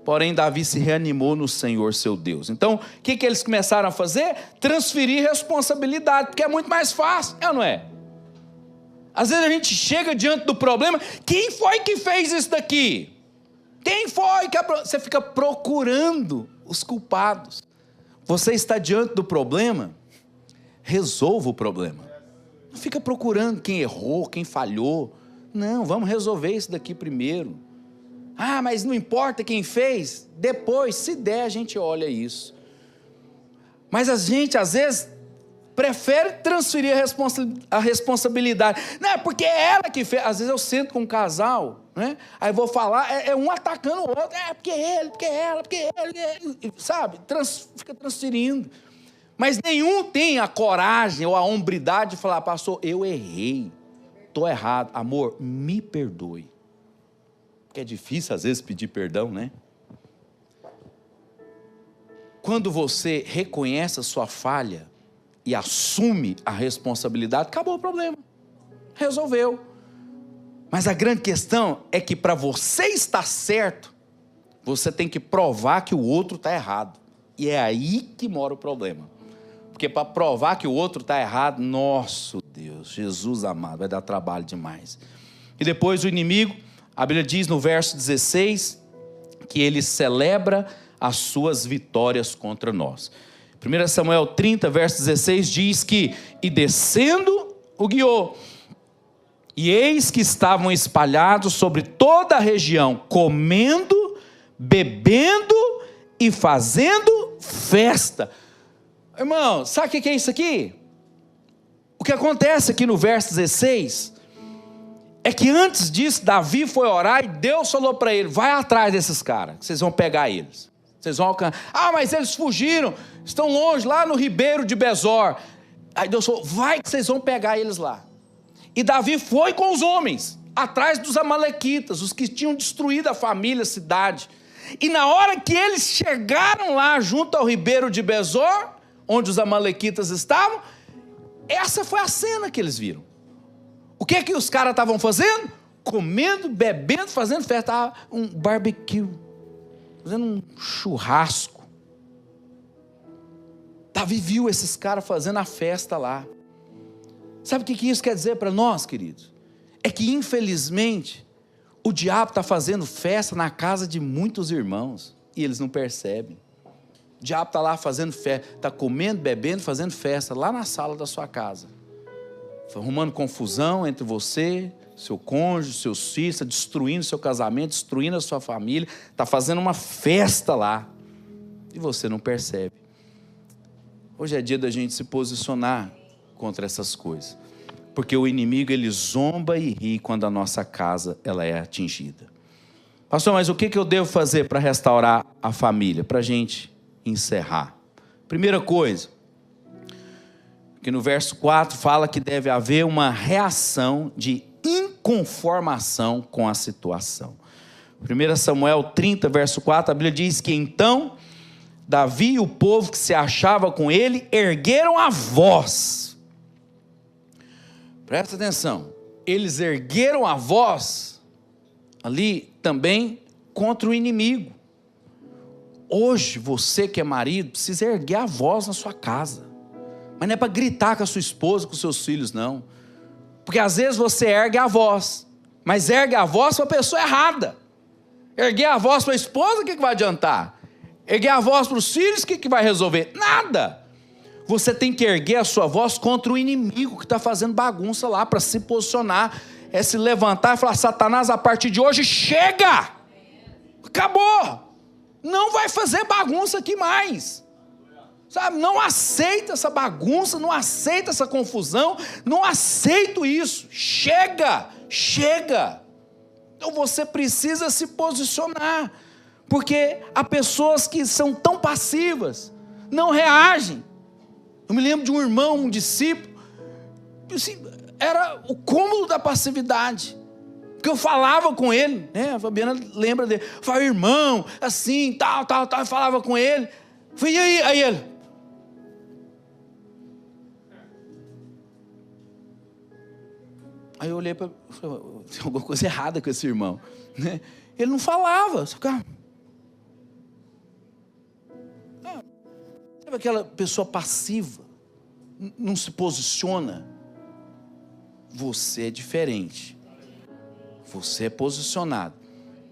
Porém, Davi se reanimou no Senhor seu Deus. Então, o que eles começaram a fazer? Transferir responsabilidade, porque é muito mais fácil, é ou não é? Às vezes a gente chega diante do problema, quem foi que fez isso daqui? Quem foi que... Você fica procurando os culpados. Você está diante do problema, resolva o problema. Não fica procurando quem errou, quem falhou. Não, vamos resolver isso daqui primeiro. Ah, mas não importa quem fez, depois, se der, a gente olha isso. Mas a gente, às vezes, prefere transferir a responsabilidade. Não, é porque é ela que fez. Às vezes eu sento com um casal, né? Aí vou falar, é um atacando o outro. É porque ele, porque ela, porque ele, sabe? Fica transferindo. Mas nenhum tem a coragem ou a hombridade de falar, pastor, eu errei, estou errado. Amor, me perdoe. Porque é difícil às vezes pedir perdão, né? Quando você reconhece a sua falha e assume a responsabilidade, acabou o problema, resolveu. Mas a grande questão é que para você estar certo, você tem que provar que o outro está errado, e é aí que mora o problema, porque para provar que o outro está errado, nosso Deus, Jesus amado, vai dar trabalho demais. E depois o inimigo, a Bíblia diz no verso 16, que ele celebra as suas vitórias contra nós. 1 Samuel 30, verso 16, diz que, e descendo o guiou, e eis que estavam espalhados sobre toda a região, comendo, bebendo e fazendo festa. Irmão, sabe o que é isso aqui? O que acontece aqui no verso 16, é que antes disso, Davi foi orar e Deus falou para ele, vai atrás desses caras, vocês vão pegar eles. Vocês vão alcançar. Ah, mas eles fugiram, estão longe, lá no ribeiro de Besor. Aí Deus falou, vai que vocês vão pegar eles lá. E Davi foi com os homens, atrás dos amalequitas, os que tinham destruído a família, a cidade. E na hora que eles chegaram lá, junto ao ribeiro de Besor, onde os amalequitas estavam, essa foi a cena que eles viram. O que que os caras estavam fazendo? Comendo, bebendo, fazendo festa, um barbecue, fazendo um churrasco. Davi viu esses caras fazendo a festa lá. Sabe o que isso quer dizer para nós, queridos? É que infelizmente o diabo está fazendo festa na casa de muitos irmãos e eles não percebem. O diabo está lá fazendo festa, está comendo, bebendo, fazendo festa lá na sala da sua casa, arrumando confusão entre você, seu cônjuge, seus filhos, está destruindo seu casamento, destruindo a sua família, está fazendo uma festa lá, e você não percebe. Hoje é dia da gente se posicionar contra essas coisas, porque o inimigo ele zomba e ri quando a nossa casa ela é atingida. Pastor, mas o que eu devo fazer para restaurar a família? Para a gente encerrar. Primeira coisa, que no verso 4 fala que deve haver uma reação de inconformação com a situação. 1 Samuel 30, verso 4, a Bíblia diz que então Davi e o povo que se achava com ele ergueram a voz. Presta atenção, eles ergueram a voz ali também contra o inimigo. Hoje você que é marido precisa erguer a voz na sua casa, mas não é para gritar com a sua esposa, com os seus filhos, não. Porque às vezes você ergue a voz, mas ergue a voz para a pessoa errada. Erguer a voz para a esposa, o que vai adiantar? Erguer a voz para os filhos, o que vai resolver? Nada. Você tem que erguer a sua voz contra o inimigo que está fazendo bagunça lá, para se posicionar, é se levantar e falar: Satanás, a partir de hoje chega, acabou, não vai fazer bagunça aqui mais, sabe? Não aceita essa bagunça, não aceita essa confusão, não aceito isso, chega. Então você precisa se posicionar, porque há pessoas que são tão passivas, não reagem. Eu me lembro de um irmão, um discípulo, assim, era o cúmulo da passividade, porque eu falava com ele, né? A Fabiana lembra dele, eu falava: irmão, assim, tal, eu falava com ele, falei: e aí ele, aí eu olhei para, tem alguma coisa errada com esse irmão, né? Ele não falava, só ficava. Sabe aquela pessoa passiva, não se posiciona? Você é diferente, você é posicionado,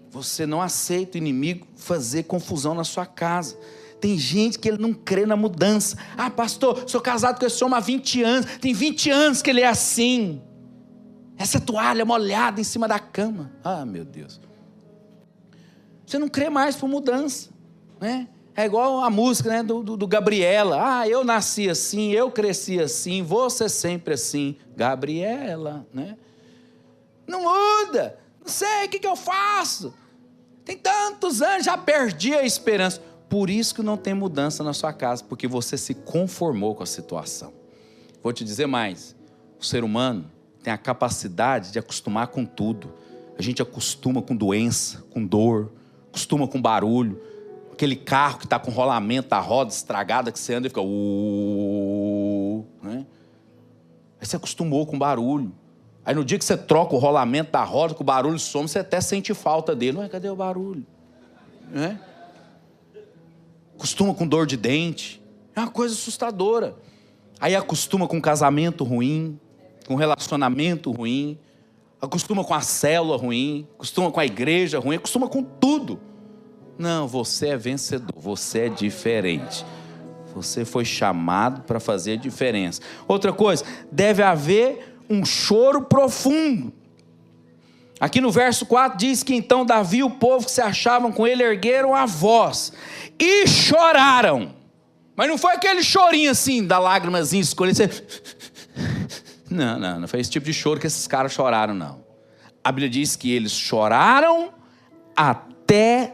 você não aceita o inimigo fazer confusão na sua casa. Tem gente que ele não crê na mudança. Ah, pastor, sou casado com esse homem há 20 anos, tem 20 anos que ele é assim, essa toalha molhada em cima da cama. Ah, meu Deus, você não crê mais por mudança, né? É igual a música, né, do Gabriela. Ah, eu nasci assim, eu cresci assim, você sempre assim, Gabriela, né? Não muda, não sei o que eu faço, tem tantos anos, já perdi a esperança. Por isso que não tem mudança na sua casa, porque você se conformou com a situação. Vou te dizer mais, o ser humano tem a capacidade de acostumar com tudo. A gente acostuma com doença, com dor, acostuma com barulho. Aquele carro que está com rolamento da roda estragada, que você anda e fica... né? Aí você acostumou com barulho. Aí no dia que você troca o rolamento da roda, que o barulho some, você até sente falta dele. Não é, cadê o barulho? Né? Acostuma com dor de dente. É uma coisa assustadora. Aí acostuma com casamento ruim, com relacionamento ruim, acostuma com a célula ruim, acostuma com a igreja ruim, acostuma com tudo. Não, você é vencedor, você é diferente. Você foi chamado para fazer diferença. Outra coisa, deve haver um choro profundo. Aqui no verso 4 diz que então Davi e o povo que se achavam com ele ergueram a voz e choraram. Mas não foi aquele chorinho assim, da lágrimazinha escolhida. Não foi esse tipo de choro que esses caras choraram, não. A Bíblia diz que eles choraram até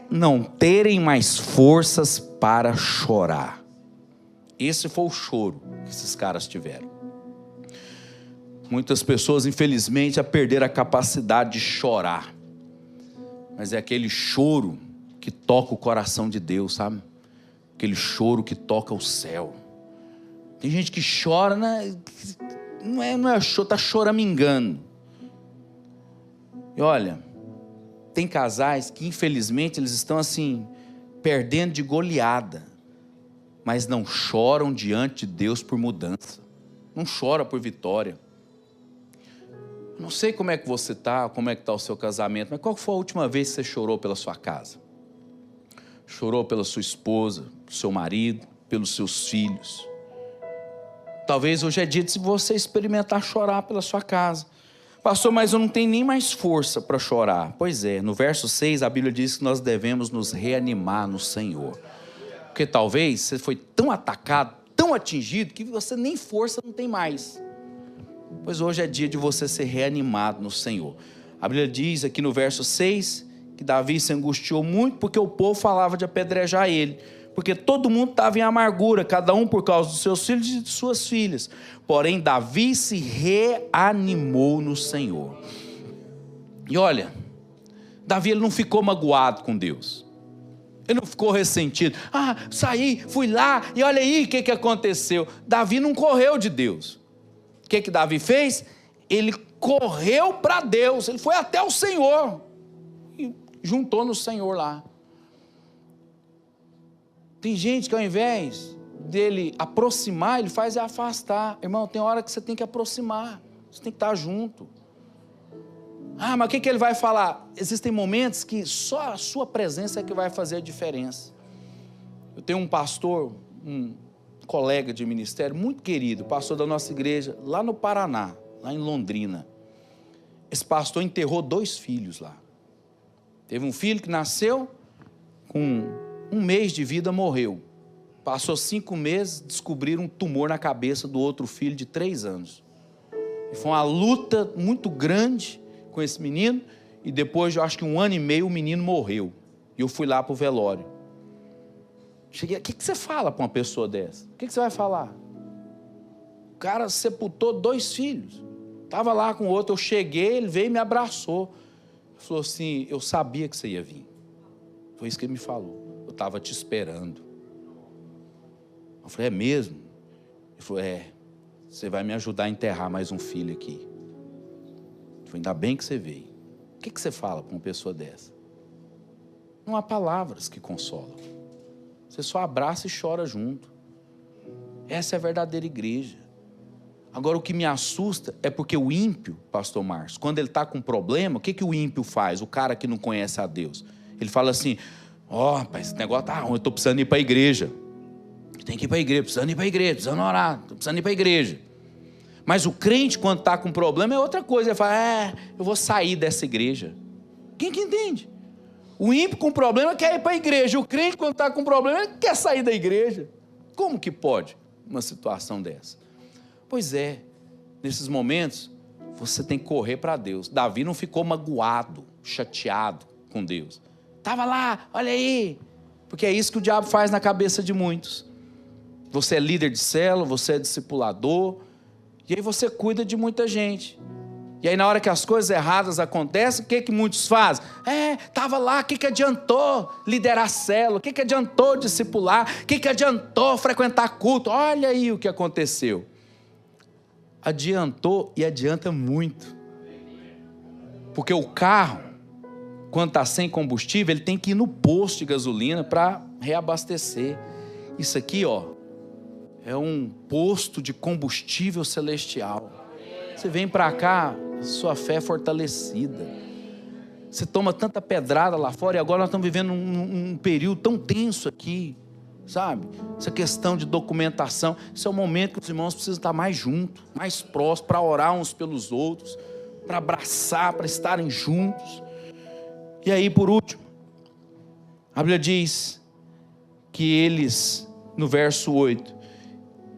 não terem mais forças para chorar. Esse foi o choro que esses caras tiveram. Muitas pessoas, infelizmente, já perderam a capacidade de chorar. Mas é aquele choro que toca o coração de Deus, sabe? Aquele choro que toca o céu. Tem gente que chora, né? Não é choro, está choramingando. E olha, tem casais que infelizmente eles estão assim, perdendo de goleada, mas não choram diante de Deus por mudança, não chora por vitória. Não sei como é que você está, como é que está o seu casamento, mas qual foi a última vez que você chorou pela sua casa? Chorou pela sua esposa, pelo seu marido, pelos seus filhos? Talvez hoje é dia de você experimentar chorar pela sua casa. Pastor, mas eu não tenho nem mais força para chorar. Pois é, no verso 6 a Bíblia diz que nós devemos nos reanimar no Senhor. Porque talvez você foi tão atacado, tão atingido, que você nem força não tem mais. Pois hoje é dia de você ser reanimado no Senhor. A Bíblia diz aqui no verso 6 que Davi se angustiou muito porque o povo falava de apedrejar ele. porque todo mundo estava em amargura, cada um por causa dos seus filhos e de suas filhas. Porém, Davi se reanimou no Senhor. E olha, Davi ele não ficou magoado com Deus. Ele não ficou ressentido. Saí, fui lá, e olha aí o que aconteceu. Davi não correu de Deus. O que Davi fez? Ele correu para Deus, ele foi até o Senhor, e juntou no Senhor lá. Tem gente que ao invés dele aproximar, ele faz afastar. Irmão, tem hora que você tem que aproximar, você tem que estar junto. Mas o que ele vai falar? Existem momentos que só a sua presença é que vai fazer a diferença. Eu tenho um pastor, um colega de ministério muito querido, pastor da nossa igreja, lá no Paraná, lá em Londrina. Esse pastor enterrou 2 filhos lá. Teve um filho que nasceu, com 1 mês de vida morreu. Passou 5 meses, descobriram um tumor na cabeça do outro filho de 3 anos. E foi uma luta muito grande com esse menino, e depois de acho que 1 ano e meio o menino morreu. E eu fui lá para o velório. Cheguei, o que você fala para uma pessoa dessa? O que você vai falar? O cara sepultou 2 filhos. Estava lá com o outro, eu cheguei, ele veio e me abraçou. Ele falou assim, eu sabia que você ia vir. Foi isso que ele me falou. Eu estava te esperando. Eu falei, é mesmo? Ele falou, você vai me ajudar a enterrar mais um filho aqui. Eu falei, ainda bem que você veio. O que você fala para uma pessoa dessa? Não há palavras que consolam. Você só abraça e chora junto. Essa é a verdadeira igreja. Agora, o que me assusta é porque o ímpio, pastor Márcio, quando ele está com problema, o que o ímpio faz? O cara que não conhece a Deus. Ele fala assim, rapaz, esse negócio tá ruim, eu estou precisando ir para a igreja. Tem que ir para a igreja, precisando ir para a igreja, precisando orar, estou precisando ir para a igreja. Mas o crente, quando está com problema, é outra coisa. Ele fala, eu vou sair dessa igreja. Quem que entende? O ímpio com problema quer ir para a igreja. O crente, quando está com problema, ele quer sair da igreja. Como que pode uma situação dessa? Pois é, nesses momentos, você tem que correr para Deus. Davi não ficou magoado, chateado com Deus. Estava lá, olha aí. Porque é isso que o diabo faz na cabeça de muitos. Você é líder de célula, você é discipulador, e aí você cuida de muita gente. E aí na hora que as coisas erradas acontecem, o que muitos fazem? Estava lá, o que adiantou liderar célula? O que adiantou discipular? O que adiantou frequentar culto? Olha aí o que aconteceu. Adiantou e adianta muito. Porque o carro, quando está sem combustível, ele tem que ir no posto de gasolina para reabastecer. Isso aqui, é um posto de combustível celestial. Você vem para cá, sua fé é fortalecida. Você toma tanta pedrada lá fora, e agora nós estamos vivendo um período tão tenso aqui, sabe? Essa questão de documentação, esse é o momento que os irmãos precisam estar mais juntos, mais próximos, para orar uns pelos outros, para abraçar, para estarem juntos. E aí, por último, a Bíblia diz que eles, no verso 8,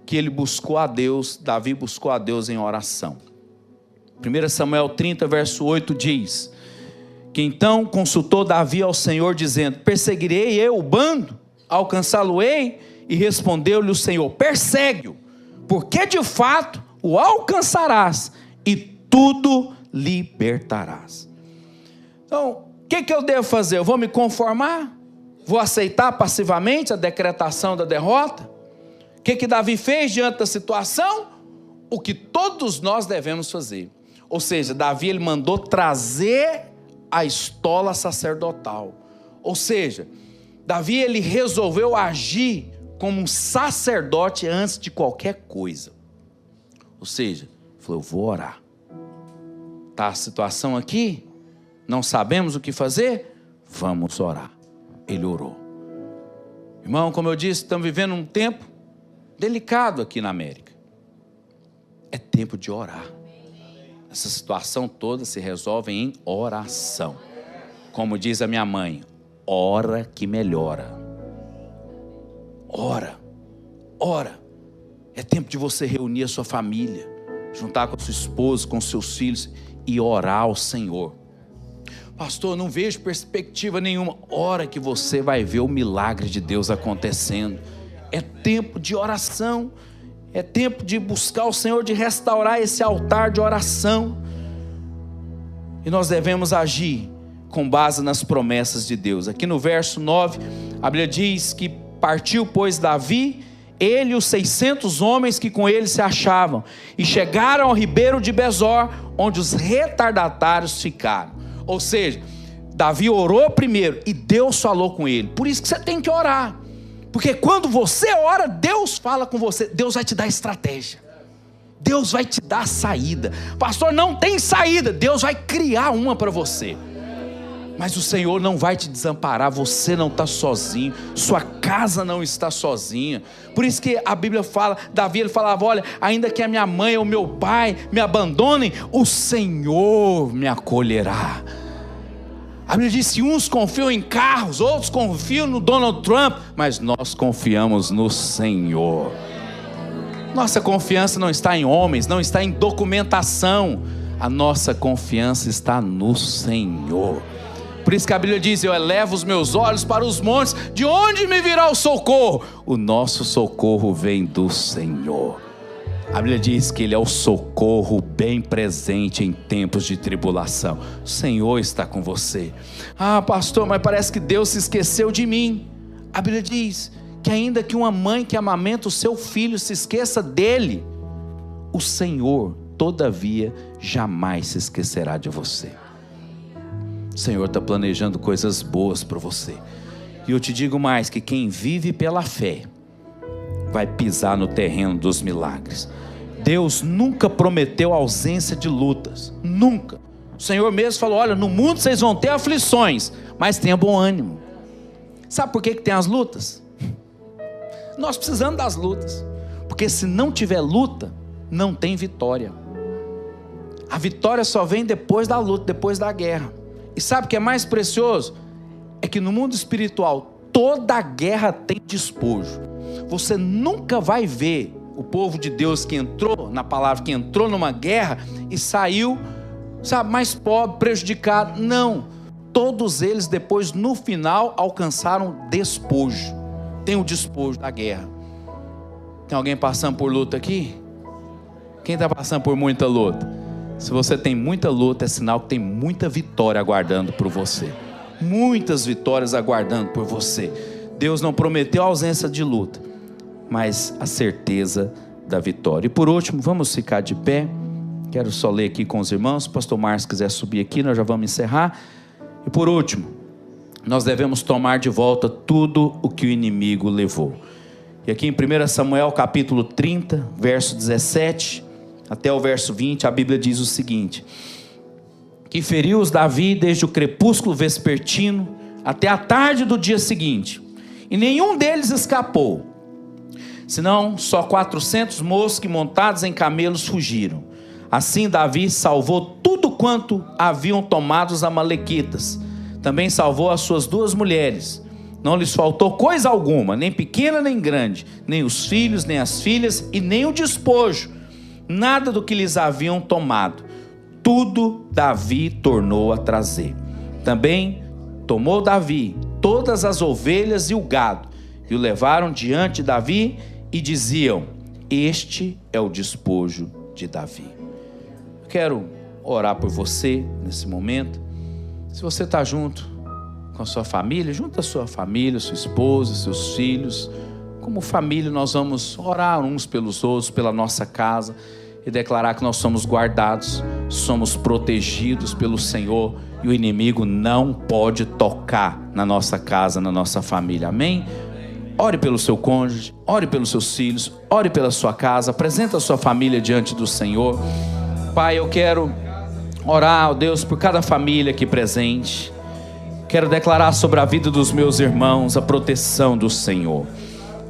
que ele buscou a Deus, Davi buscou a Deus em oração. 1 Samuel 30, verso 8 diz, que então consultou Davi ao Senhor, dizendo, perseguirei eu o bando, alcançá-lo-ei? E respondeu-lhe o Senhor, persegue-o, porque de fato o alcançarás, e tudo libertarás. Então, o que eu devo fazer? Eu vou me conformar? Vou aceitar passivamente a decretação da derrota? O que Davi fez diante da situação? O que todos nós devemos fazer. Ou seja, Davi ele mandou trazer a estola sacerdotal. Ou seja, Davi ele resolveu agir como um sacerdote antes de qualquer coisa. Ou seja, falou, eu vou orar. Está a situação aqui? Não sabemos o que fazer? Vamos orar. Ele orou. Irmão, como eu disse, estamos vivendo um tempo delicado aqui na América. É tempo de orar. Essa situação toda se resolve em oração. Como diz a minha mãe, ora que melhora. Ora, ora. É tempo de você reunir a sua família, juntar com a sua esposa, com seus filhos e orar ao Senhor. Pastor, não vejo perspectiva nenhuma. Ora que você vai ver o milagre de Deus acontecendo. É tempo de oração. É tempo de buscar o Senhor, de restaurar esse altar de oração. E nós devemos agir com base nas promessas de Deus. Aqui no verso 9, a Bíblia diz que partiu, pois, Davi, ele e os 600 homens que com ele se achavam, e chegaram ao ribeiro de Besor, onde os retardatários ficaram. Ou seja, Davi orou primeiro e Deus falou com ele. Por isso que você tem que orar, porque quando você ora, Deus fala com você. Deus vai te dar estratégia, Deus vai te dar saída. Pastor, não tem saída. Deus vai criar uma para você. Mas o Senhor não vai te desamparar. Você não está sozinho, sua casa não está sozinha. Por isso que a Bíblia fala, Davi ele falava, olha, ainda que a minha mãe ou meu pai me abandonem, o Senhor me acolherá. A Bíblia diz que uns confiam em carros, outros confiam no Donald Trump, mas nós confiamos no Senhor. Nossa confiança não está em homens, não está em documentação. A nossa confiança está no Senhor. Por isso que a Bíblia diz, eu elevo os meus olhos para os montes, de onde me virá o socorro? O nosso socorro vem do Senhor. A Bíblia diz que Ele é o socorro bem presente em tempos de tribulação. O Senhor está com você. Ah, pastor, mas parece que Deus se esqueceu de mim. A Bíblia diz que ainda que uma mãe que amamenta o seu filho se esqueça dele, o Senhor, todavia, jamais se esquecerá de você. O Senhor está planejando coisas boas para você. E eu te digo mais, que quem vive pela fé vai pisar no terreno dos milagres. Deus nunca prometeu ausência de lutas, nunca. O Senhor mesmo falou, olha, no mundo vocês vão ter aflições, mas tenha bom ânimo. Sabe por que tem as lutas? Nós precisamos das lutas, porque se não tiver luta, não tem vitória. A vitória só vem depois da luta, depois da guerra. E sabe o que é mais precioso? É que no mundo espiritual, toda guerra tem despojo. Você nunca vai ver o povo de Deus que entrou, na palavra, que entrou numa guerra e saiu, sabe, mais pobre, prejudicado. Não, todos eles depois, no final, alcançaram despojo. Tem o despojo da guerra. Tem alguém passando por luta aqui? Quem está passando por muita luta? Se você tem muita luta, é sinal que tem muita vitória aguardando por você. Muitas vitórias aguardando por você. Deus não prometeu a ausência de luta, mas a certeza da vitória. E por último, vamos ficar de pé. Quero só ler aqui com os irmãos. Se o pastor Márcio quiser subir aqui, nós já vamos encerrar. E por último, nós devemos tomar de volta tudo o que o inimigo levou. E aqui em 1 Samuel capítulo 30, verso 17... até o verso 20, a Bíblia diz o seguinte: que feriu-os Davi desde o crepúsculo vespertino até a tarde do dia seguinte, e nenhum deles escapou, senão só 400 moços que montados em camelos fugiram. Assim Davi salvou tudo quanto haviam tomado os amalequitas, também salvou as suas 2 mulheres. Não lhes faltou coisa alguma, nem pequena nem grande, nem os filhos, nem as filhas, e nem o despojo, nada do que lhes haviam tomado. Tudo Davi tornou a trazer. Também tomou Davi todas as ovelhas e o gado, e o levaram diante de Davi, e diziam: este é o despojo de Davi. Eu quero orar por você nesse momento. Se você está junto com a sua família, junto a sua família, sua esposa, seus filhos, como família nós vamos orar uns pelos outros, pela nossa casa, e declarar que nós somos guardados, somos protegidos pelo Senhor, e o inimigo não pode tocar na nossa casa, na nossa família. Amém? Ore pelo seu cônjuge, ore pelos seus filhos, ore pela sua casa, apresenta a sua família diante do Senhor. Pai, eu quero orar, ó Deus, por cada família aqui presente. Quero declarar sobre a vida dos meus irmãos a proteção do Senhor.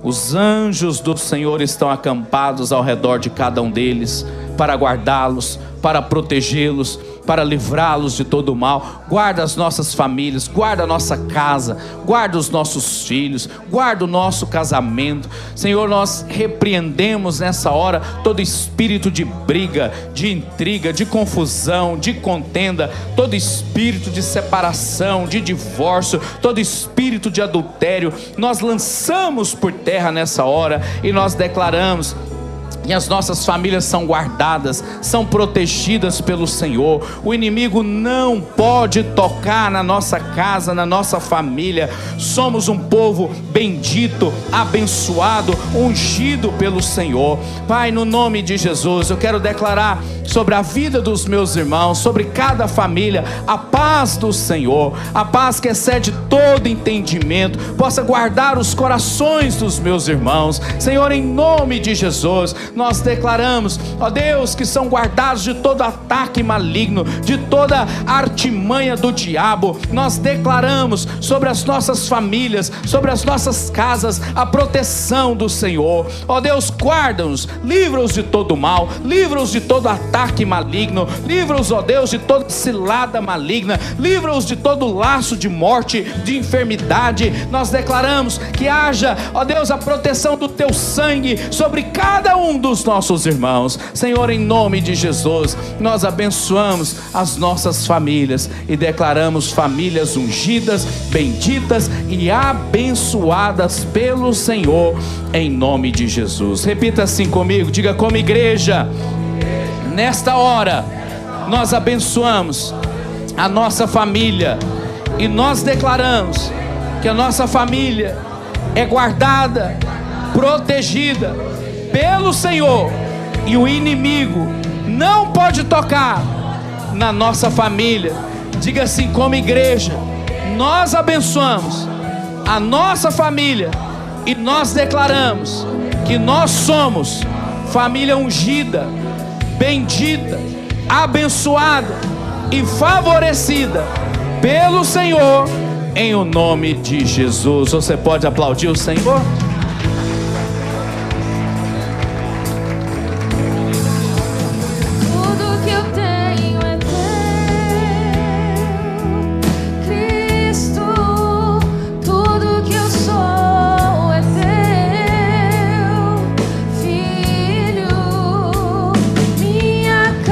Os anjos do Senhor estão acampados ao redor de cada um deles, para guardá-los, para protegê-los. para livrá-los de todo o mal. Guarda as nossas famílias, guarda a nossa casa, guarda os nossos filhos, guarda o nosso casamento. Senhor, nós repreendemos nessa hora todo espírito de briga, de intriga, de confusão, de contenda, todo espírito de separação, de divórcio, todo espírito de adultério. Nós lançamos por terra nessa hora e nós declaramos: e as nossas famílias são guardadas, são protegidas pelo Senhor. O inimigo não pode tocar na nossa casa, na nossa família. Somos um povo bendito, abençoado, ungido pelo Senhor. Pai, no nome de Jesus, eu quero declarar sobre a vida dos meus irmãos, sobre cada família, a paz do Senhor, a paz que excede todo entendimento, possa guardar os corações dos meus irmãos. Senhor, em nome de Jesus, nós declaramos, ó Deus, que são guardados de todo ataque maligno, de toda artimanha do diabo. Nós declaramos sobre as nossas famílias, sobre as nossas casas, a proteção do Senhor. Ó Deus, guarda-nos, livra-os de todo mal, livra-os de todo ataque maligno, livra-os, ó Deus, de toda cilada maligna, livra-os de todo laço de morte, de enfermidade. Nós declaramos que haja, ó Deus, a proteção do teu sangue sobre cada um dos nossos irmãos. Senhor, em nome de Jesus, nós abençoamos as nossas famílias e declaramos famílias ungidas, benditas e abençoadas pelo Senhor, em nome de Jesus. Repita assim comigo, diga: como igreja, nesta hora nós abençoamos a nossa família e nós declaramos que a nossa família é guardada, protegida pelo Senhor, e o inimigo não pode tocar na nossa família. Diga assim: como igreja, nós abençoamos a nossa família e nós declaramos que nós somos família ungida, bendita, abençoada e favorecida pelo Senhor, em o nome de Jesus. Você pode aplaudir o Senhor?